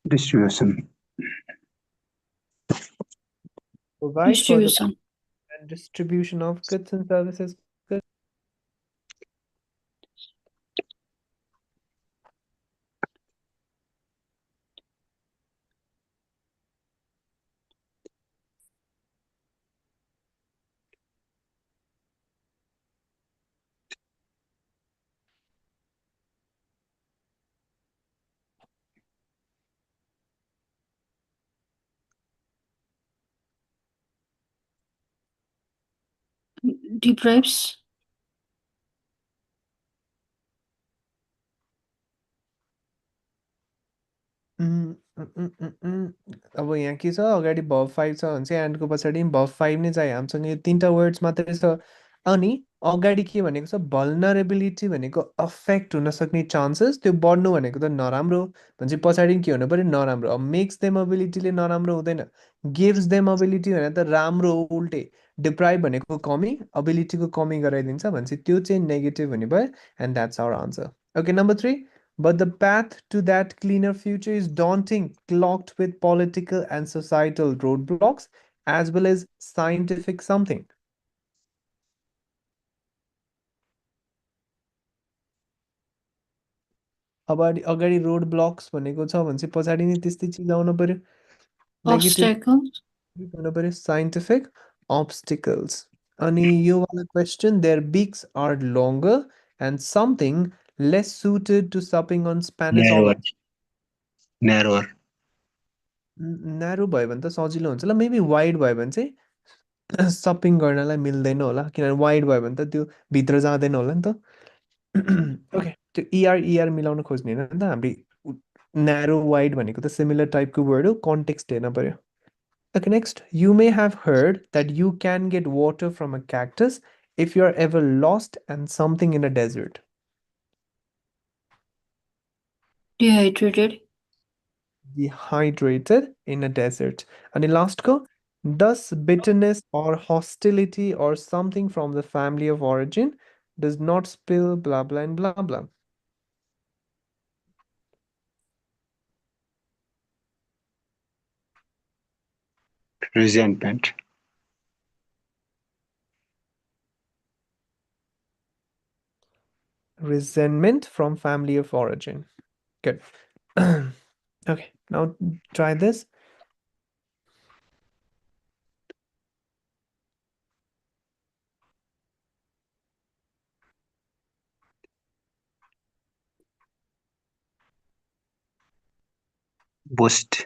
Speaker 3: Distribution.
Speaker 1: Provide for the
Speaker 2: Distribution.
Speaker 1: and distribution of goods and services.
Speaker 2: Deprives.
Speaker 1: उम्, उम्, उम्, उम्, उम्। अब यहाँ के छ अगाडि भर्ब 5 छ भने चाहिँ एन्डको पछाडि भर्ब 5 नै चाहियो हामीसँग यो तिनवटा वर्ड्स मात्रै छ अनि अगाडि के भनेको छ भल्नरेबिलिटी भनेको अफेक्ट हुन सक्ने चान्सेस त्यो बढ्नु भनेको त नराम्रो भनेपछि पछाडि के हुनु पर्यो नराम्रो अब मेक्स देम अबिलिटीले नराम्रो हुँदैन गिभ्स देम अबिलिटी भने त राम्रो हो उल्टे डिप्राइभ भनेको कमी अबिलिटीको कमी गराइदिन्छ भनेपछि त्यो चाहिँ नेगेटिभ हुने भयो and that's our answer okay number 3 but the path to that cleaner future is daunting, clogged with political and societal roadblocks, as well as scientific something. अगाडि रोड ब्लक्स भनेको छ भनेपछि पछाडि नै त्यस्तै चिज आउनु पर्यो नेगेटिभ
Speaker 2: Obstacles.
Speaker 1: हुनु पर्यो साइन्टिफिक obstacles अनि यो वाला क्वेसन देयर बिक्स are longer and something less suited to supping on Spanish
Speaker 3: narrower,
Speaker 1: olives.
Speaker 3: narrower,
Speaker 1: narrow भयो भने त सजिलो हुन्छ ल मेबी वाइड भयो भने चाहिँ सपिङ गर्नलाई मिल्दैन होला किनभने वाइड भयो भने त त्यो भित्र जाँदैन होला नि त ओके त्यो इआर इआर मिलाउन खोज्ने होइन नि त हामीले न्यारो वाइड भनेको त सिमिलर टाइपको वर्ड हो कन्टेक्स्ट हेर्न पर्यो okay next you may have heard that you can get water from a cactus if you are ever lost and something in a desert
Speaker 2: Dehydrated.
Speaker 1: dehydrated in a desert. And the last go, thus bitterness or hostility or something from the family of origin does not spill blah blah and blah blah.
Speaker 3: resentment,
Speaker 1: Resentment from family of origin. Good. Okay, now try this.
Speaker 3: boast,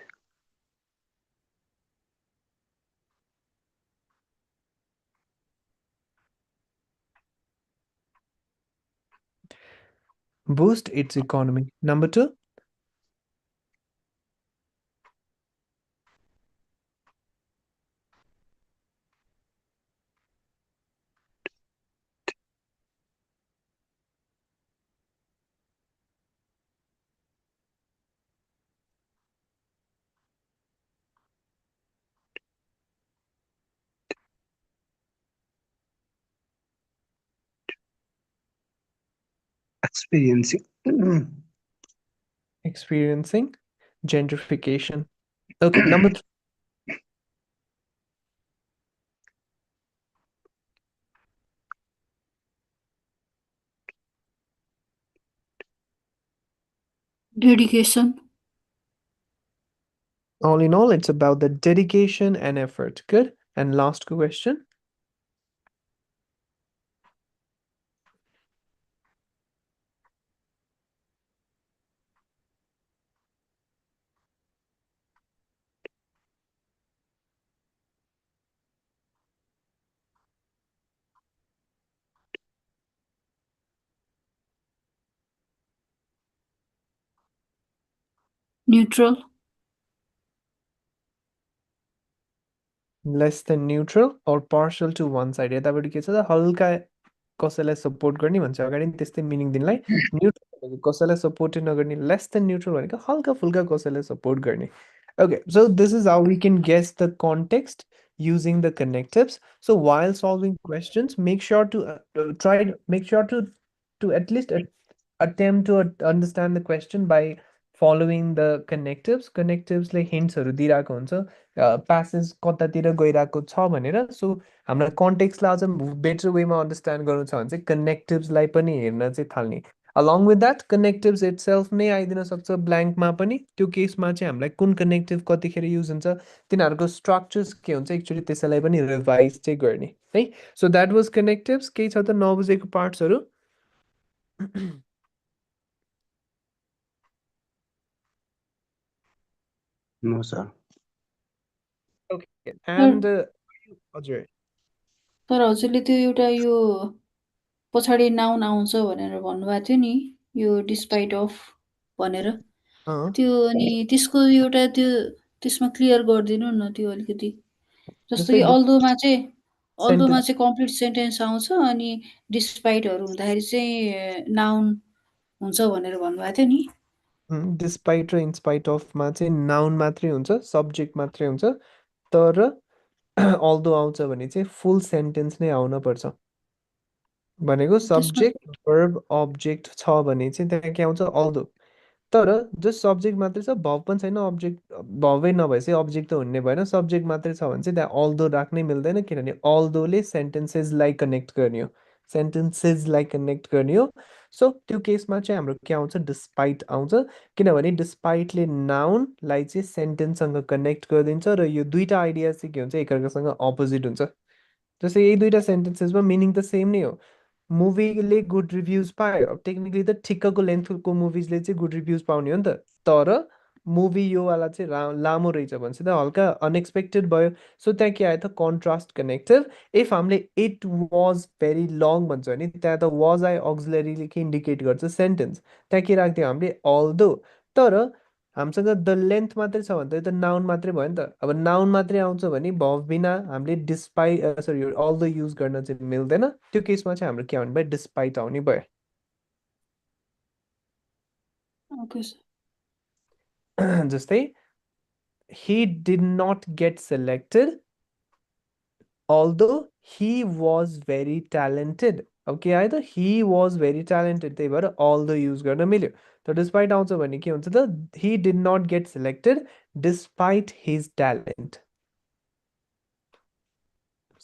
Speaker 1: Boost its economy. Number two,
Speaker 3: experiencing,
Speaker 1: experiencing gentrification. Okay, number three,
Speaker 2: Dedication.
Speaker 1: all in all, it's about the dedication and effort. Good. And last question.
Speaker 2: Neutral.
Speaker 1: Less than neutral or partial to one side यतापट्टि के छ त हल्का कसैलाई support गर्ने भन्छ अगाडि नि त्यस्तै मिनिङ दिनलाई न्युट्रल भनेको कसैलाई सपोर्टै नगर्ने लेस देन न्युट्रल भनेको हल्का फुल्का कसैलाई सपोर्ट गर्ने okay so this is how we can guess the context using the connectives so while solving questions make sure to make sure to at least attempt to understand the question by following the connectives like hintsहरू दिइरहेको हुन्छ passage कतातिर गइरहेको छ भनेर so हामीलाई कन्टेक्स्टलाई अझ better वेमा understand गर्नु छ भने चाहिँ कनेक्टिभ्सलाई पनि हेर्न चाहिँ थाल्ने along with that connectives itself नै आइदिन सक्छ ब्ल्याङ्कमा पनि त्यो केसमा चाहिँ हामीलाई कुन कनेक्टिभ कतिखेर युज हुन्छ तिनीहरूको स्ट्रक्चर्स के हुन्छ एक्चुअली त्यसैलाई पनि रिभाइज चाहिँ गर्ने है सो द्याट वाज कनेक्टिभ्स केही छ त नबुझेको पार्ट्सहरू
Speaker 3: no sir,
Speaker 1: okay
Speaker 2: sir
Speaker 1: and हजुर
Speaker 2: सर हजुरले त्यो एउटा यो पछाडि नाउन आउँछ भनेर भन्नुभएको थियो नि यो डिस्पाइट अफ भनेर
Speaker 1: अँ,
Speaker 2: त्यो अनि त्यसको एउटा त्यो त्यसमा क्लियर गरिदिनु न त्यो अलिकति। जस्तो
Speaker 1: जस्तै
Speaker 2: कि अल्दोमा चाहिँ
Speaker 1: सेन्टेन्स
Speaker 2: कम्प्लिट सेन्टेन्स आउँछ अनि डिस्पाइटहरू हुँदाखेरि चाहिँ नाउन हुन्छ भनेर भन्नुभएको थियो नि।
Speaker 1: डिस्पाइट र इन्स्पाइट अफमा चाहिँ नाउन मात्रै हुन्छ, सब्जेक्ट मात्रै हुन्छ। तर अल्दो आउँछ भने चाहिँ फुल सेन्टेन्स नै आउनपर्छ। भनेको
Speaker 2: त्यसमा
Speaker 1: सब्जेक्ट, वर्ब, अब्जेक्ट छ भने चाहिँ त्यहाँ के आउँछ अल्दो। तर जस्ट सब्जेक्ट मात्रै छ, भर्ब पनि छैन, अब्जेक्ट भर्बै नभएपछि अब्जेक्ट त हुने भएन, सब्जेक्ट मात्रै छ भने चाहिँ त्यहाँ अल्दो राख्नै मिल्दैन, किनभने अल्दोले सेन्टेन्सेसलाई कनेक्ट गर्ने हो, सेन्टेन्सेसलाई कनेक्ट गर्ने हो। सो त्यो केसमा चाहिँ हाम्रो के आउँछ, डिस्पाइट आउँछ, किनभने डिस्पाइटले नाउनलाई चाहिँ सेन्टेन्ससँग कनेक्ट गरिदिन्छ र यो दुईवटा आइडिया चाहिँ के हुन्छ, एकअर्कासँग अपोजिट हुन्छ। जस्तै यही दुईवटा सेन्टेन्सेसमा मिनिङ त सेम नै हो। मुभीले गुड रिभ्युज पायो, अब टेक्निकली त ठिक्कको लेन्थको मुभिजले चाहिँ गुड रिभ्युज पाउने हो नि त। तर मुभी योवाला चाहिँ लामो रहेछ भनेपछि त हल्का अनएक्सपेक्टेड भयो। सो त्यहाँ के आयो त, कन्ट्रास्ट कनेक्टिभ। इफ हामीले इट वाज भेरी लङ भन्छ भने त्यहाँ त वाज आई अक्सिलरीले के इन्डिकेट गर्छ, सेन्टेन्स। त्यहाँ के राख्थ्यो हामीले, अल्दो। तर हामीसँग द लेन्थ मात्रै छ भने त यो त नाउन मात्रै भयो नि त। अब नाउन मात्रै आउँछ भने भर्ब बिना हामीले सरी अल्दो युज गर्न चाहिँ मिल्दैन। त्यो केसमा चाहिँ हाम्रो के आउने भयो, डिस्पाइट आउने भयो।
Speaker 2: Okay sir.
Speaker 1: जस्तै he did not get selected although he was very talented। अब के आयो त, he was very talented, त्यही भएर although युज गर्न मिल्यो। तर डिस्पाइट आउँछ भने के हुन्छ त, he did not get selected despite his talent।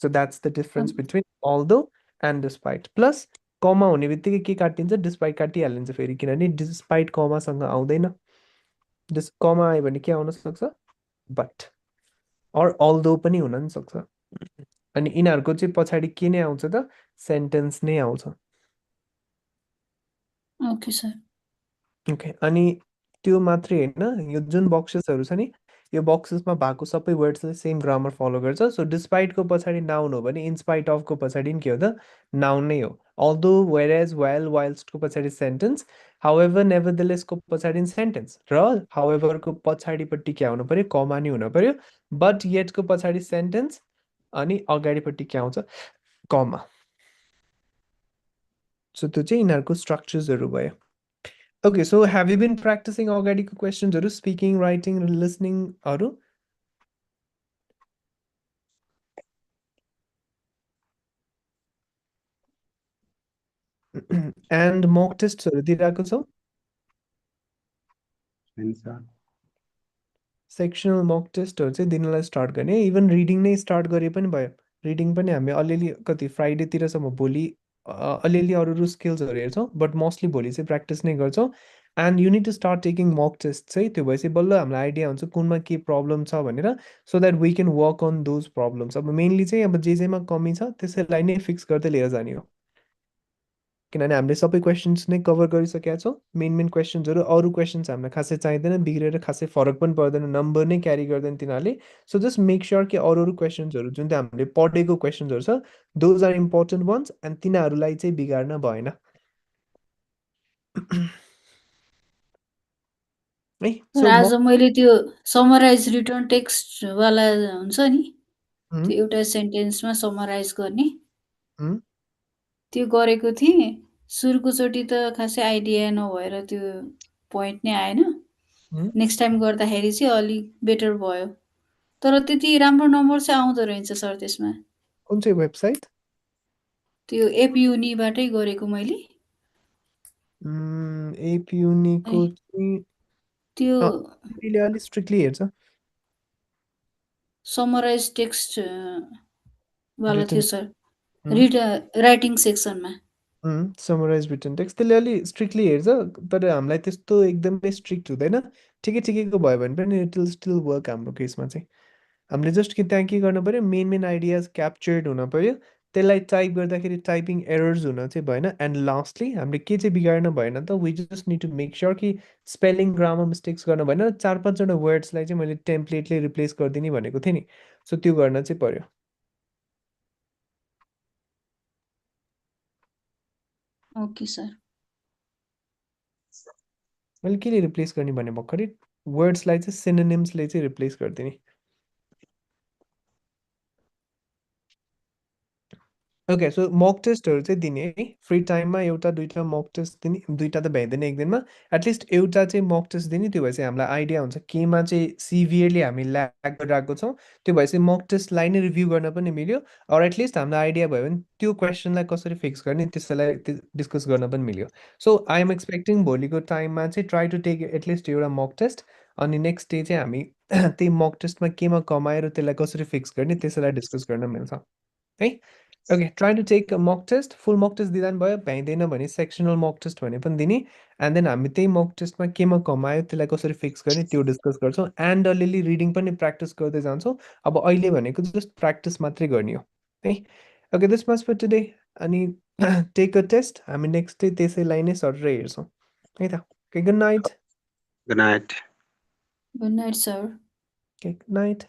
Speaker 1: So that's the difference between although and despite। Plus comma हुने बित्तिकै के काटिन्छ, डिस्पाइट काटिहालिन्छ फेरि, किनभने डिस्पाइट कमासँग आउँदैन। कमा आयो भने के आउन सक्छ, बट अर अल्दो पनि हुन नि सक्छ। अनि यिनीहरूको चाहिँ पछाडि के नै आउँछ त, सेन्टेन्स नै आउँछ।
Speaker 2: Okay sir.
Speaker 1: ओके, अनि त्यो मात्रै होइन, यो जुन बक्सेसहरू छ नि, यो बक्सेसमा भएको सबै वर्ड्सले सेम ग्रामर फलो गर्छ। सो डिस्पाइटको पछाडि नाउन हो भने इन्स्पाइट अफको पछाडि नि के हो त, नाउन नै हो। अल्दो, वेयरएज, वाइल, वाइल्स्टको पछाडि सेन्टेन्स, हाउएभर, नेभरदलेसको पछाडि सेन्टेन्स, र हाउएभरको पछाडिपट्टि के आउनु पर्यो, कमा नि हुनु पर्यो। बट येटको पछाडि सेन्टेन्स, अनि अगाडिपट्टि के आउँछ, कमा। सो त्यो चाहिँ यिनीहरूको स्ट्रक्चर्सहरू भयो। Okay, so have you been practicing अगाडिको क्वेसन्सहरू, स्पिकिङ, राइटिङ र लिसनिङहरू? एन्ड मक टेस्टहरू दिइरहेको छौ?
Speaker 3: छैन सर।
Speaker 1: सेक्सनल मक टेस्टहरू चाहिँ दिनलाई स्टार्ट गर्ने, इभन रिडिङ नै स्टार्ट गरे पनि भयो। रिडिङ पनि हामी अलिअलि कति फ्राइडेतिरसम्म, भोलि अलिअलि अरू अरू स्किल्सहरू हेर्छौँ, बट मोस्टली भोलि चाहिँ प्र्याक्टिस नै गर्छौँ। And you need to start taking mock test चाहिँ, त्यो भएपछि बल्ल हामीलाई आइडिया हुन्छ कुनमा के प्रब्लम छ भनेर, so that we can work on those problems. अब मेनली चाहिँ अब जे जेमा कमी छ त्यसैलाई नै फिक्स गर्दै लिएर जाने हो, किनभने हामीले सबै क्वेसन्स नै कभर गरिसकेका छौँ। मेन मेन क्वेसन्सहरू, अरू क्वेसन्स हामीलाई खासै चाहिँदैन, बिग्रेर खासै फरक पनि पर्दैन, नम्बर नै क्यारी गर्दैन तिनीहरूले। सो जस्ट मेक स्योर कि अरू अरू क्वेसन्सहरू जुन चाहिँ हामीले पढेको क्वेसन्सहरू छ, those are important ones, and तिनीहरूलाई चाहिँ बिगार्न भएन है।
Speaker 2: सर
Speaker 1: सो
Speaker 2: आज मैले त्यो समराइज रिटर्न टेक्स्टवाला हुन्छ नि, त्यो एउटा सेन्टेन्समा समराइज गर्ने, त्यो गरेको थिएँ। सुरुकोचोटि त खासै आइडिया नभएर त्यो पोइन्ट नै आएन। नेक्स्ट टाइम गर्दाखेरि चाहिँ अलिक बेटर भयो। तर त्यति राम्रो नम्बर चाहिँ आउँदो रहेछ सर त्यसमा।
Speaker 1: कुन चाहिँ वेबसाइट?
Speaker 2: त्यो एपयुनिबाटै गरेको मैले।
Speaker 1: एपयुनिको चाहिँ
Speaker 2: त्यो
Speaker 1: तिमीले अलिक स्ट्रिक्टली हेर्छ।
Speaker 2: समराइज टेक्स्ट वाला थियो
Speaker 1: रिटन
Speaker 2: सर, राइटिङ सेक्सनमा।
Speaker 1: समराइज रिटन टेक्स्ट त्यसले अलिक स्ट्रिक्टली हेर्छ, तर हामीलाई त्यस्तो एकदमै स्ट्रिक्ट हुँदैन। ठिकै ठिकैको भयो भने पनि इट विल स्टिल वर्क हाम्रो केसमा चाहिँ। हामीले जस्ट कि त्यहाँ के गर्नु पऱ्यो, मेन मेन आइडियाज क्याप्चर्ड हुन पऱ्यो, त्यसलाई टाइप गर्दाखेरि टाइपिङ एरर्स हुन चाहिँ भएन। एन्ड लास्टली हामीले के चाहिँ बिगार्न भएन त, we just need to make sure कि स्पेलिङ ग्रामर मिस्टेक्स गर्न भएन। 4-5वटा वर्ड्सलाई चाहिँ मैले टेम्प्लेटले रिप्लेस गरिदिने भनेको थिएँ नि, सो त्यो गर्न चाहिँ पऱ्यो।
Speaker 2: Okay sir.
Speaker 1: मैले के रिप्लेस गर्ने भने भर्खरै वर्ड्सलाई चाहिँ सिनोनिम्सले चाहिँ रिप्लेस गरिदिने ओके सो मक टेस्टहरू चाहिँ दिने है फ्री टाइममा एउटा दुईवटा मक टेस्ट दिने दुईवटा त भ्याइँदैन एक दिनमा एटलिस्ट एउटा चाहिँ मक टेस्ट दिने त्यो भएपछि हामीलाई आइडिया हुन्छ केमा चाहिँ सिभियरली हामी ल्याग गरिरहेको छौँ त्यो भएपछि मक टेस्टलाई नै रिभ्यू गर्न पनि मिल्यो अर एटलिस्ट हामीलाई आइडिया भयो भने त्यो क्वेसनलाई कसरी फिक्स गर्ने त्यसलाई डिस्कस गर्न पनि मिल्यो सो आई एम एक्सपेक्टिङ भोलिको टाइममा चाहिँ ट्राई टु टेक एटलिस्ट एउटा मक टेस्ट अनि नेक्स्ट डे चाहिँ हामी त्यही मक टेस्टमा केमा कमाएर त्यसलाई कसरी फिक्स गर्ने त्यसैलाई डिस्कस गर्न मिल्छ है okay try to take mock test full mock test दिँदा पनि भयो भ्याइँदैन भने सेक्सनल मक टेस्ट भने पनि दिने एन्ड देन हामी त्यही मक टेस्टमा केमा कमायो त्यसलाई कसरी फिक्स गर्ने त्यो डिस्कस गर्छौँ एन्ड अलिअलि रिडिङ पनि प्र्याक्टिस गर्दै जान्छौँ अब अहिले भनेको जस्ट प्र्याक्टिस मात्रै गर्ने हो है okay this much for today अनि टेक अ टेस्ट हामी नेक्स्ट डे त्यसैलाई नै सरेर हेर्छौँ है त okay good night
Speaker 3: Good night.
Speaker 2: Good night, sir.
Speaker 1: Okay good night